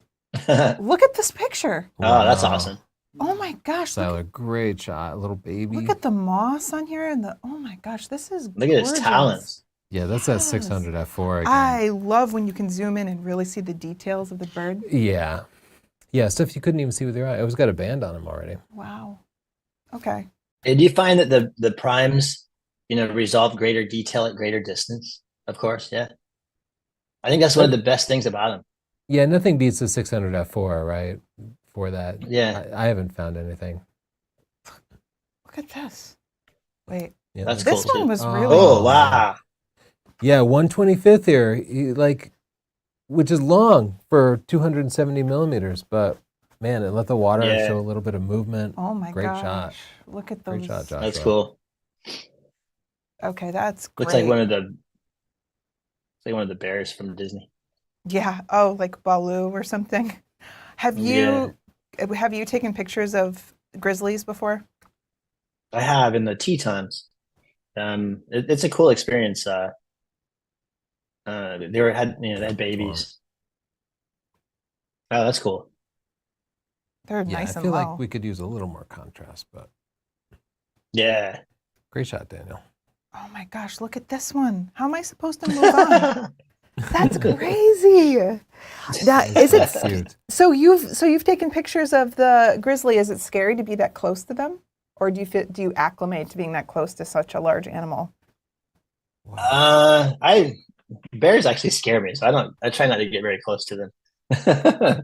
Oh, look at this picture. that's Wow. awesome. Oh my gosh. Tyler, great shot. Little baby. Look at the moss on here and oh my gosh, this is Look at his gorgeous. talons. Yeah, that's that Yes. 600 f4 again. I love when you can zoom in and really see the details of the bird. Yeah. Yeah, stuff you couldn't even see with your eye. It was got a band on him already. Wow. Okay. And you find that the primes, resolve greater detail at greater distance? Of course, yeah. I think that's one of the best things about them. Yeah, nothing beats the 600 f4, right? For that. Yeah. I haven't found anything. Look at this. Wait. Yeah, That's This cool, one too. was Oh. really Oh, wow. Yeah, 125th here, which is long for 270 millimeters, but man, it let the water Yeah. show a little bit of movement. Oh my Great gosh. shot. Look at those. Great shot, Joshua. That's cool. Okay, that's great. Looks like one of the bears from Disney. Yeah. Oh, like Baloo or something. Have you taken pictures of grizzlies before? I have in the Tetons. It's a cool experience. They had babies. Oh, that's cool. They're Yeah, nice I and feel low. like we could use a little more contrast, but Yeah. great shot, Daniel. Oh my gosh, look at this one. How am I supposed to move on? That's crazy. That is it. So cute. So you've taken pictures of the grizzly. Is it scary to be that close to them, or do you acclimate to being that close to such a large animal? Bears actually scare me, so I try not to get very close to them.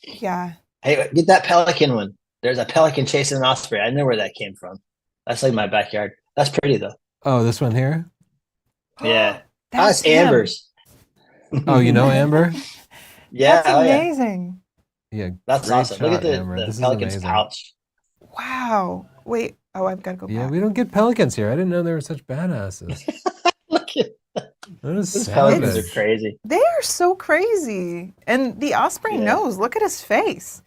Yeah. Hey, get that pelican one. There's a pelican chasing an osprey. I know where that came from. That's like my backyard. That's pretty though. Oh, this one here? Yeah. That's It's Amber's. Oh, you know Amber? Yeah. That's oh, yeah. amazing. Yeah, That's great awesome. Look at shot, Amber. the This is pelican's amazing. pouch. Wow. Wait. Oh, I've got to go Yeah, back. we don't get pelicans here. I didn't know they were such badasses. Look at That is those pelicans are savage. crazy. They are so crazy. And the osprey Yeah. knows. Look at his face.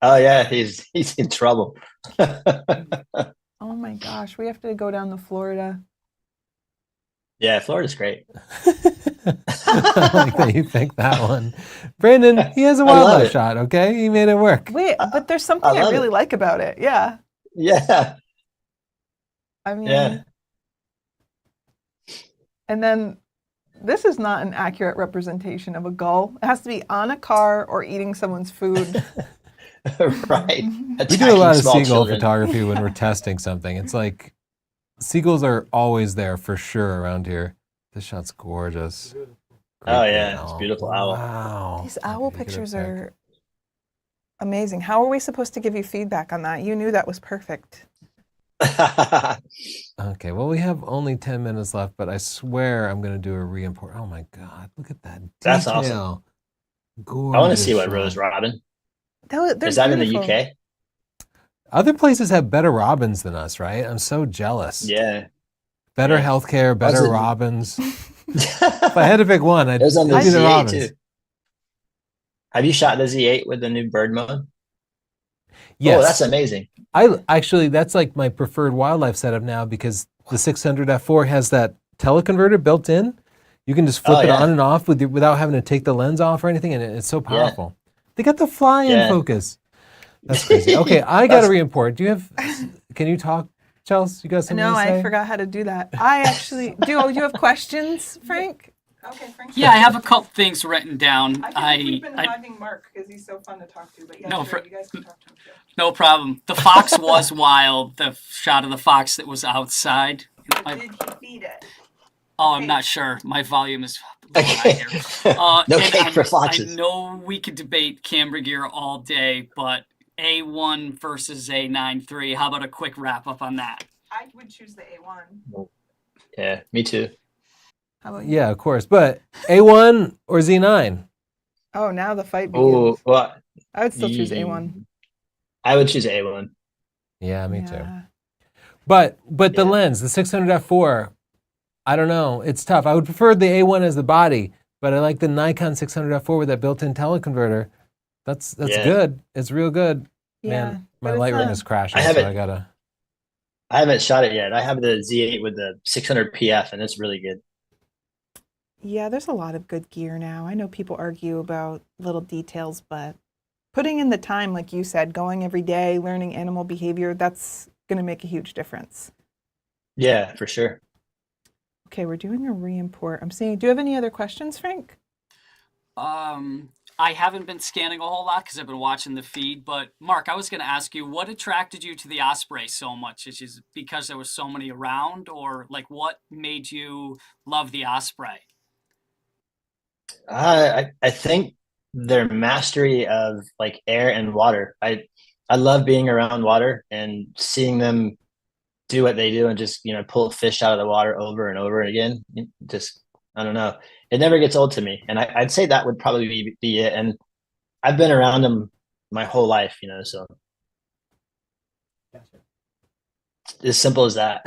Oh yeah, he's in trouble. Oh my gosh. We have to go down to Florida. Yeah, Florida's great. I like that you picked that one. Brandon, he has a I love wildlife it. shot, okay? He made it work. Wait, but there's something I love really it. like about it. Yeah. Yeah. I mean, Yeah. and then this is not an accurate representation of a gull. It has to be on a car or eating someone's food. Right. We do a lot of Attacking small seagull children. photography when we're testing something. It's like seagulls are always there for sure around here. This shot's gorgeous. Oh, Great yeah, owl. it's a beautiful owl. Wow. These owl Okay, get a pictures pic. are amazing. How are we supposed to give you feedback on that? You knew that was perfect. Okay, well, we have only 10 minutes left, but I swear I'm going to do a re-import. Oh my God, look at that detail. That's awesome. Gorgeous I want to see what shot. Rose Robin. They're Is that beautiful. in the UK? Other places have better robins than us, right? I'm so jealous. Yeah. Better Yeah. healthcare, I was better in- robins. If I had to pick one, It I'd was on the it'd be the Z8 robins. too. Have you shot the Z8 with the new bird mode? Oh, that's Yes. amazing. I actually, that's like my preferred wildlife setup now because the 600 f4 has that teleconverter built in. You can just flip Oh it on yeah, and off without having to take the lens off or anything, and it's so yeah, powerful. They got the fly in yeah. focus. That's crazy. Okay, I got to That's re-import. Do you have? Can you talk, Chelsea? You got something No, to I say? forgot how to do that. I actually do. Oh, you have questions, Frank? Okay, Frank. Yeah, I have a couple things written down. We've been hogging Mark because he's so fun to talk to. But yeah, No, sure, for- you guys can talk to him too. no problem. The fox was wild. The shot of the fox that was outside. But did he feed it? Oh, I'm not sure. My volume is a little high okay. here. No And cake for I foxes. know we could debate camera gear all day, but A1 versus A9 III. How about a quick wrap up on that? I would choose the A1. Yeah, me too. How about you? Yeah, of course. But A1 or Z9? Oh, now the fight begins. Oh, well, I would still choose A1. I would choose A1. Yeah, me too. Yeah. But the Yeah. lens, the 600 f4, I don't know. It's tough. I would prefer the A1 as the body, but I like the Nikon 600 f4 with that built-in teleconverter. That's Yeah. good. It's real good. Yeah, Man, my but it's Lightroom not- is crashing, I have so it. I gotta. I haven't shot it yet. I have the Z8 with the 600 PF, and it's really good. Yeah, there's a lot of good gear now. I know people argue about little details, but putting in the time, like you said, going every day, learning animal behavior, that's going to make a huge difference. Yeah, for sure. Okay, we're doing a re-import. I'm seeing, do you have any other questions, Frank? I haven't been scanning a whole lot because I've been watching the feed. But Mark, I was going to ask you, what attracted you to the osprey so much? Is it because there was so many around, or like what made you love the osprey? I think their mastery of like air and water. I love being around water and seeing them do what they do and just pull fish out of the water over and over again. Just I don't know. It never gets old to me, and I'd say that would probably be it. And I've been around them my whole life, so as simple as that.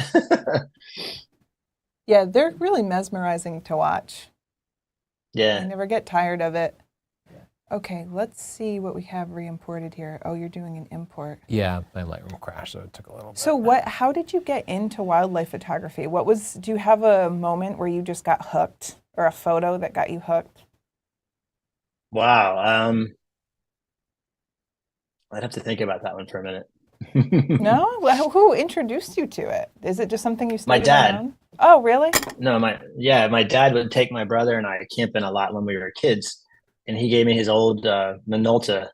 Yeah, they're really mesmerizing to watch. I Yeah. never get tired of it. Okay, let's see what we have re-imported here. Oh, you're doing an import. Yeah, my Lightroom crashed, so it took a little bit. So how did you get into wildlife photography? Do you have a moment where you just got hooked or a photo that got you hooked? Wow. I'd have to think about that one for a minute. No? Well, who introduced you to it? Is it just something you studied dad. on your own? Oh, really? No, my dad would take my brother and I camping a lot when we were kids, and he gave me his old Minolta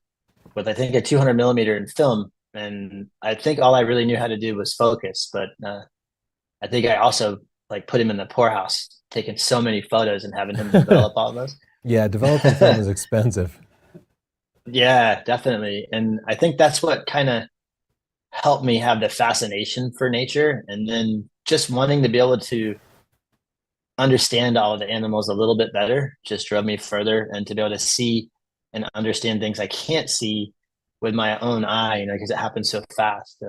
with I think a 200 millimeter in film, and I think all I really knew how to do was focus. But I think I also like put him in the poorhouse, taking so many photos and having him develop all those. Yeah, developing film is expensive. Yeah, definitely, and I think that's what kind of helped me have the fascination for nature, and then just wanting to be able to understand all of the animals a little bit better just drove me further, and to be able to see and understand things I can't see with my own eye, because it happens so fast.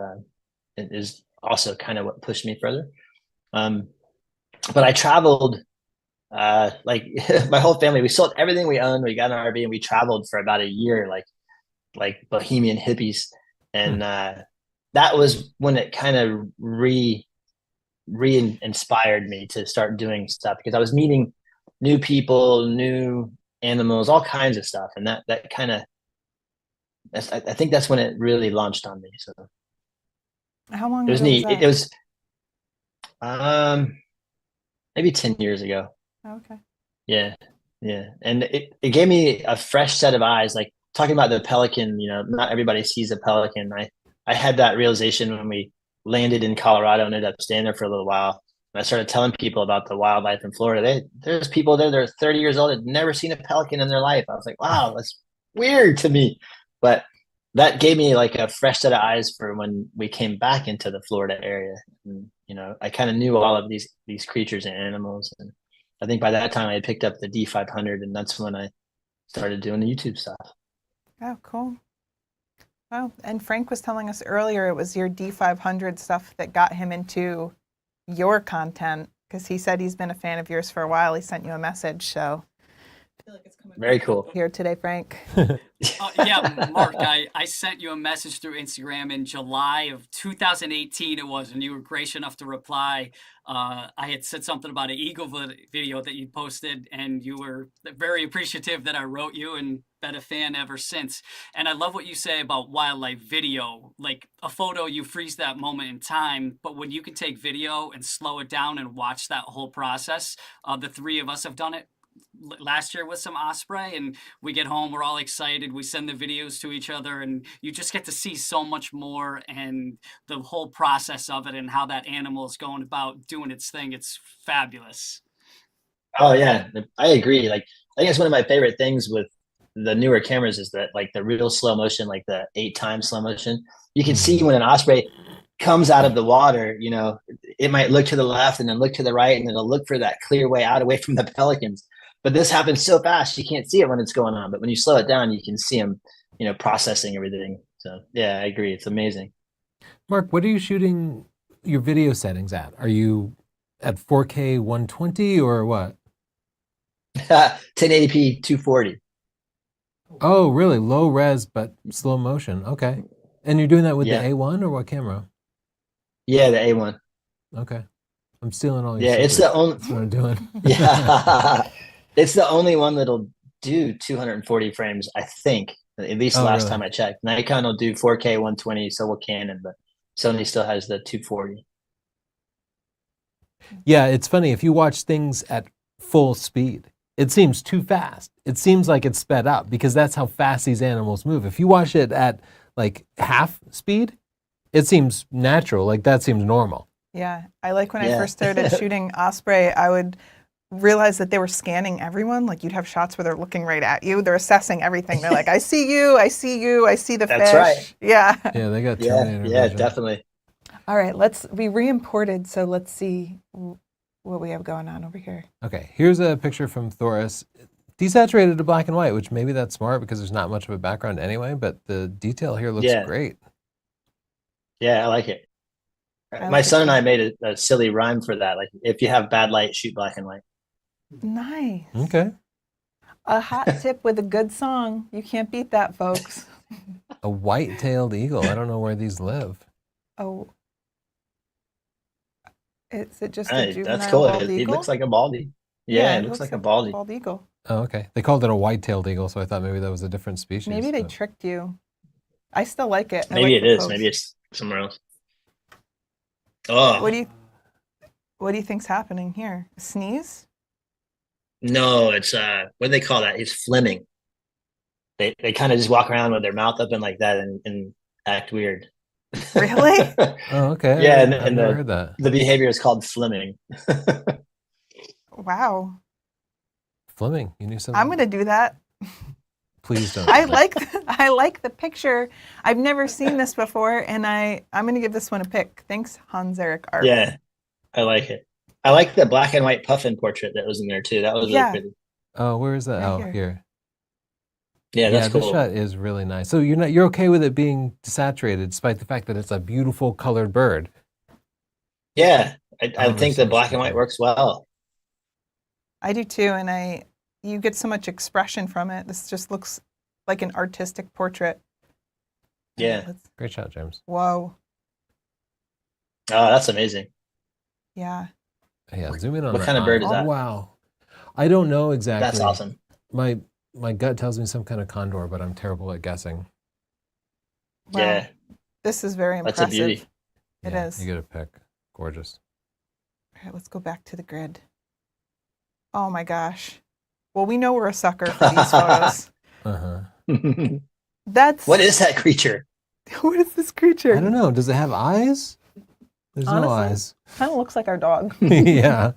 It is also kind of what pushed me further. But I traveled, like my whole family, we sold everything we owned. We got an RV and we traveled for about a year, like bohemian hippies. And that was when it kind of re-inspired me to start doing stuff, because I was meeting new people, new animals, all kinds of stuff. And that kind of, I think that's when it really launched on me. So How long it was ago was neat. that? It was maybe 10 years ago. Oh, okay. Yeah. Yeah. And it gave me a fresh set of eyes, like talking about the pelican, not everybody sees a pelican. I had that realization when we landed in Colorado and ended up staying there for a little while. And I started telling people about the wildlife in Florida. There's people there, they're 30 years old, had never seen a pelican in their life. I was like, wow, that's weird to me. But that gave me like a fresh set of eyes for when we came back into the Florida area. And, I kind of knew all of these creatures and animals. And I think by that time I had picked up the D500, and that's when I started doing the YouTube stuff. Oh, cool. Wow. And Frank was telling us earlier it was your D500 stuff that got him into your content because he said he's been a fan of yours for a while. He sent you a message, so Very cool. here today, Frank. Yeah, Mark, I sent you a message through Instagram in July of 2018 it was, and you were gracious enough to reply. I had said something about an eagle video that you posted, and you were very appreciative that I wrote you and been a fan ever since. And I love what you say about wildlife video. Like a photo, you freeze that moment in time, but when you can take video and slow it down and watch that whole process, the three of us have done it last year with some osprey, and we get home, we're all excited, we send the videos to each other, and you just get to see so much more and the whole process of it and how that animal is going about doing its thing. It's fabulous. Oh yeah, I agree. Like I think it's one of my favorite things with the newer cameras is that like the real slow motion, like the 8x slow motion. You can see when an osprey comes out of the water, you know, it might look to the left and then look to the right, and it'll look for that clear way out away from the pelicans. But this happens so fast, you can't see it when it's going on. But when you slow it down, you can see them, you know, processing everything. So yeah, I agree. It's amazing. Mark, what are you shooting your video settings at? Are you at 4K 120 or what? 1080p 240. Oh, really? Low res, but slow motion. Okay. And you're doing that with Yeah. the A1 or what camera? Yeah, the A1. Okay. I'm stealing all your Yeah, it's secrets. the only. That's what I'm doing. Yeah, it's the only one that'll do 240 frames, I think. At least Oh, last really? time I checked. Nikon will do 4K 120, so will Canon, but Sony still has the 240. Yeah, it's funny. If you watch things at full speed, it seems too fast. It seems like it's sped up because that's how fast these animals move. If you watch it at like half speed, it seems natural. Like that seems normal. Yeah, I like when I Yeah. first started shooting osprey, I would realize that they were scanning everyone. Like you'd have shots where they're looking right at you. They're assessing everything. They're like, I see you, I see you, I see the That's fish. right. Yeah. Yeah, they got Yeah, Terminator yeah, vision. All definitely. right, we re-imported, so let's see what we have going on over here. Okay, here's a picture from Thoris. Desaturated to black and white, which maybe that's smart because there's not much of a background anyway, but the detail here looks Yeah. great. Yeah, I like it. I My like it son and too. I made a silly rhyme for that. Like, if you have bad light, shoot black and white. Nice. Okay. A hot tip with a good song. You can't beat that, folks. A white-tailed eagle. I don't know where these live. Oh, is it just a Hey, juvenile that's cool. bald He eagle? looks like a baldy. Yeah, it it looks like a a baldy. bald eagle. Oh, okay. They called it a white-tailed eagle, so I thought maybe that was a different species. Maybe they but- tricked you. I still like it. I Maybe like it the is. pose. Maybe it's somewhere else. Oh, What do you think's happening here? A sneeze? no, it's what do they call that? It's Fleming. They kind of just walk around with their mouth open like that and act weird. Really? Oh, okay. Yeah, I've and never the heard that. the behavior is called Fleming. Wow. Fleming, you knew something? I'm gonna do that. Please don't. I like the picture. I've never seen this before, and I'm gonna give this one a pick. Thanks, Hans Erik Art. Yeah, I like it. I like the black and white puffin portrait that was in there too. That was Yeah. really pretty. Oh, where is that? Right Oh, here. here. Yeah, that's this cool. shot is really nice. So you're okay with it being desaturated, despite the fact that it's a beautiful colored bird. Yeah, I Oh, think so the black and white stupid. works well. I do too, and you get so much expression from it. This just looks like an artistic portrait. Yeah. Great shot, James. Whoa. Oh, that's amazing. Yeah. Yeah, zoom in on What that kind of bird eye. is Oh, that? wow. I don't know exactly. That's awesome. My gut tells me some kind of condor, but I'm terrible at guessing. Wow. Yeah, This is very that's impressive. a beauty. It Yeah, is. You get a pick. Gorgeous. All right, let's go back to the grid. Oh my gosh. Well, we know we're a sucker for these photos. Uh-huh. That's What is that creature? what is this creature? I don't know. Does it have eyes? There's no Honestly, eyes. Kind of looks like our dog. Yeah.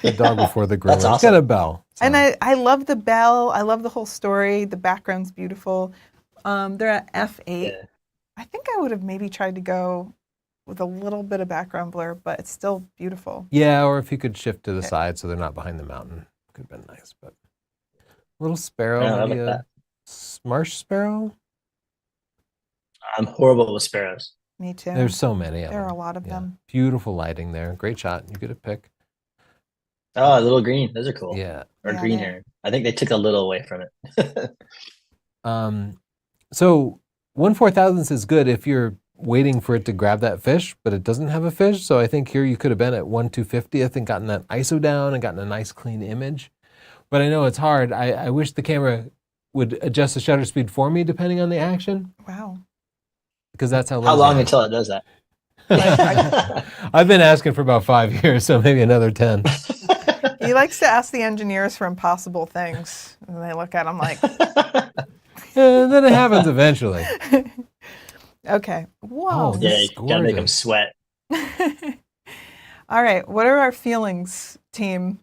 The dog before the groom. That's It's got awesome. a bell. And so- I love the bell. I love the whole story. The background's beautiful. They're at f8. Yeah. I think I would have maybe tried to go with a little bit of background blur, but it's still beautiful. Yeah, or if you could shift to the side so they're not behind the mountain. Could have been nice, but little sparrow, Yeah, I maybe like a marsh sparrow. I'm horrible with sparrows. Me too. There's so many of There them. are a lot of Yeah. them. Beautiful lighting there. Great shot. You get a pick. Oh, a little green. Those are cool. Yeah. Or Yeah, green they- hair. I think they took a little away from it. So 1/4000th is good if you're waiting for it to grab that fish, but it doesn't have a fish. So I think here you could have been at 1/250th and gotten that ISO down and gotten a nice clean image. But I know it's hard. I wish the camera would adjust the shutter speed for me depending on the action, Wow. because that's how How lazy long I am. until it does that? I've been asking for about 5 years, so maybe another 10. He likes to ask the engineers for impossible things. And they look at him like, And then it happens eventually. okay. Whoa. Oh, Yeah, this you is gotta make them gorgeous. sweat. All right. What are our feelings, team?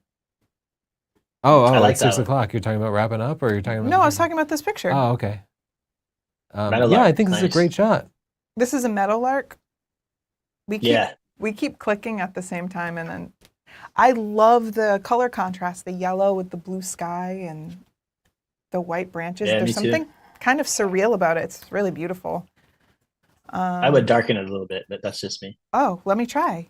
Oh, I like it's 6 that one. o'clock. You're talking about wrapping up, or you're talking about? No, I was talking about this picture. Oh, okay. Meadowlark, Yeah, I think this is a nice. great shot. This is a meadowlark. We keep Yeah. we keep clicking at the same time, and then I love the color contrast, the yellow with the blue sky and the white branches. Yeah, There's me too. something kind of surreal about it. It's really beautiful. I would darken it a little bit, but that's just me. Oh, let me try.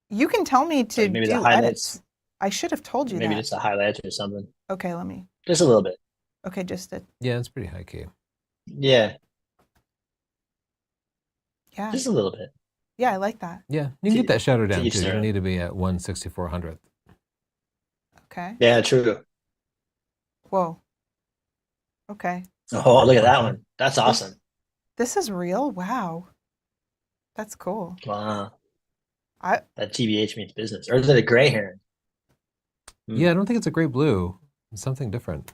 You can tell me to Like maybe do the highlights. edits. I should have told you Maybe that. just the highlights or something. Okay, let me. Just a little bit. Okay, just a, Yeah, it's pretty high key. Yeah, yeah, just a little bit. yeah. I like that. Yeah, you can get that shutter down each too. You their don't own. need to be at 1/6400th. Okay. Yeah, true. Whoa. Okay. Oh, look at that one. That's awesome. This is real. Wow. That's cool. Wow. I That TBH means business. Or is it a gray heron? Yeah, I don't think it's a great blue. It's something different.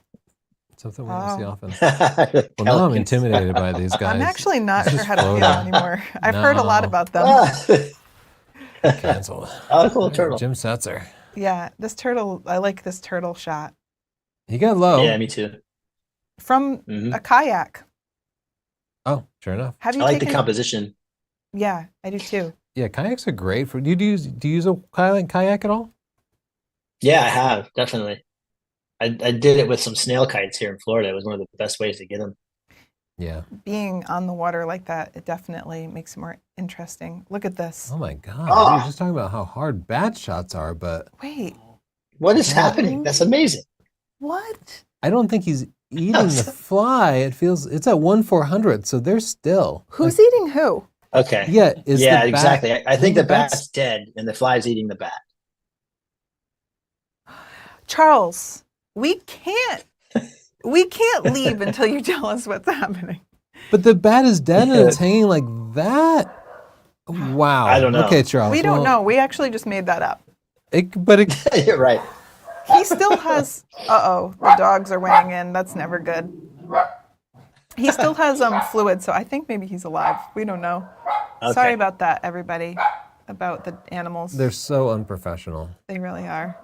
Something we don't see Oh. often. Well, now I'm intimidated by these guys. I'm actually not This sure is how to feel floating. anymore. I've heard a lot No. about them. Cancel. Oh, cool turtle. Jim Setzer. Yeah, this turtle. I like this turtle shot He got low. Yeah, me too. from Mhm. a kayak. Oh, sure enough. Have I you like the taken? composition. Yeah, I do too. Yeah, kayaks are great for. Do you use a kayak at all? Yeah, I have, definitely. I did it with some snail kites here in Florida. It was one of the best ways to get them. Yeah. Being on the water like that, it definitely makes it more interesting. Look at this. Oh my God. Oh. We were just talking about how hard bat shots are, but Wait, What is Yeah. happening? That's amazing. what? I don't think he's eating the fly. It's at 1/400th, so they're still. Who's eating who? Okay. Yeah. Is Yeah, the bat- exactly. I think the bat's- bat's dead and the fly's eating the bat. Charles, we can't leave until you tell us what's happening. But the bat is dead and it's hanging like that. Wow. I don't know. Okay, Charles. We don't well, know. We actually just made that up. But it, You're right. He still has. Uh-oh, the dogs are weighing in. That's never good. He still has fluid, so I think maybe he's alive. We don't know. Okay. Sorry about that, everybody. About the animals. they're so unprofessional. They really are.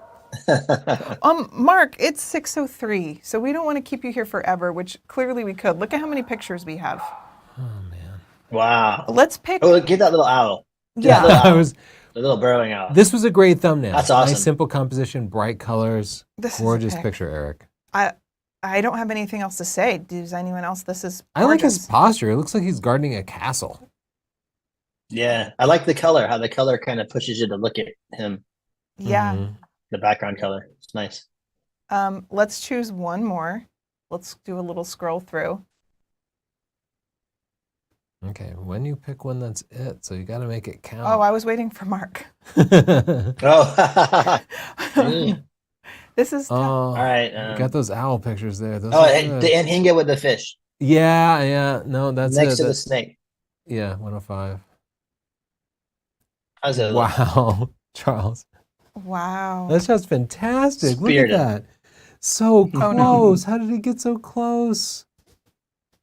Mark, it's 6:03, so we don't want to keep you here forever, which clearly we could. Look at how many pictures we have. Oh man. Wow. Let's pick. Oh, get that little owl. Yeah. Little I owl. was. The little burrowing owl. This was a great thumbnail. That's awesome. Nice, simple composition, bright colors, This is a gorgeous pic. picture, Eric. I don't have anything else to say. Does anyone else? This is. I like his gorgeous. posture. It looks like he's guarding a castle. Yeah, I like the color. How the color kind of pushes you to look at him. Yeah. Mhm. The background color. It's nice. Let's choose one more. Let's do a little scroll through. Okay, when you pick one, that's it. So you got to make it count. Oh, I was waiting for Mark. Oh. Mm. This is. All right. You got those owl pictures there. Those Oh, are and good. the anhinga with the fish Yeah. No, that's next it. to the That's- snake. yeah, 105. How's it? Wow, Charles. Wow. That's just fantastic. Spirited. Look at that. So Oh, no. close. How did he get so close?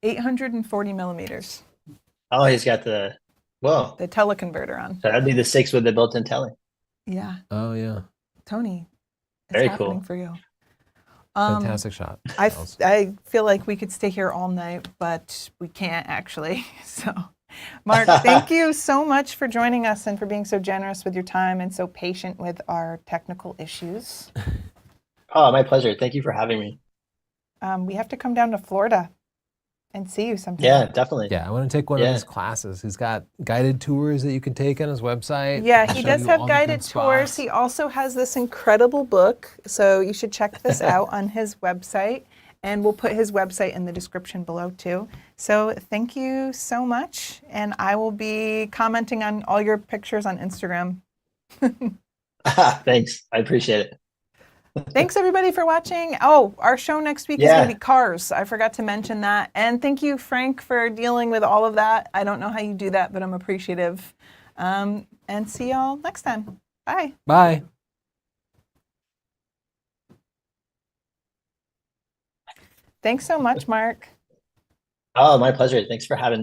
840 millimeters. Oh, he's got the. Whoa. The teleconverter on. So that'd be the 6 with the built-in telly. Yeah. Oh, yeah. Tony, it's Very happening cool. for you. Fantastic shot. I Charles. feel like we could stay here all night, but we can't actually. So, Mark, thank you so much for joining us and for being so generous with your time and so patient with our technical issues. Oh, my pleasure. Thank you for having me. We have to come down to Florida And see you sometime. Yeah, definitely. Yeah, I want to take one of Yeah. his classes. He's got guided tours that you can take on his website. Yeah, he Show does you have all the good guided tours. spots. He also has this incredible book, so you should check this out on his website. And we'll put his website in the description below too. So thank you so much. And I will be commenting on all your pictures on Instagram. Thanks. I appreciate it. Thanks everybody for watching. Oh, our show next week is Yeah. going to be cars. I forgot to mention that. And thank you, Frank, for dealing with all of that. I don't know how you do that, but I'm appreciative. And see y'all next time. Bye. Bye. Thanks so much, Mark. Oh, my pleasure. Thanks for having me.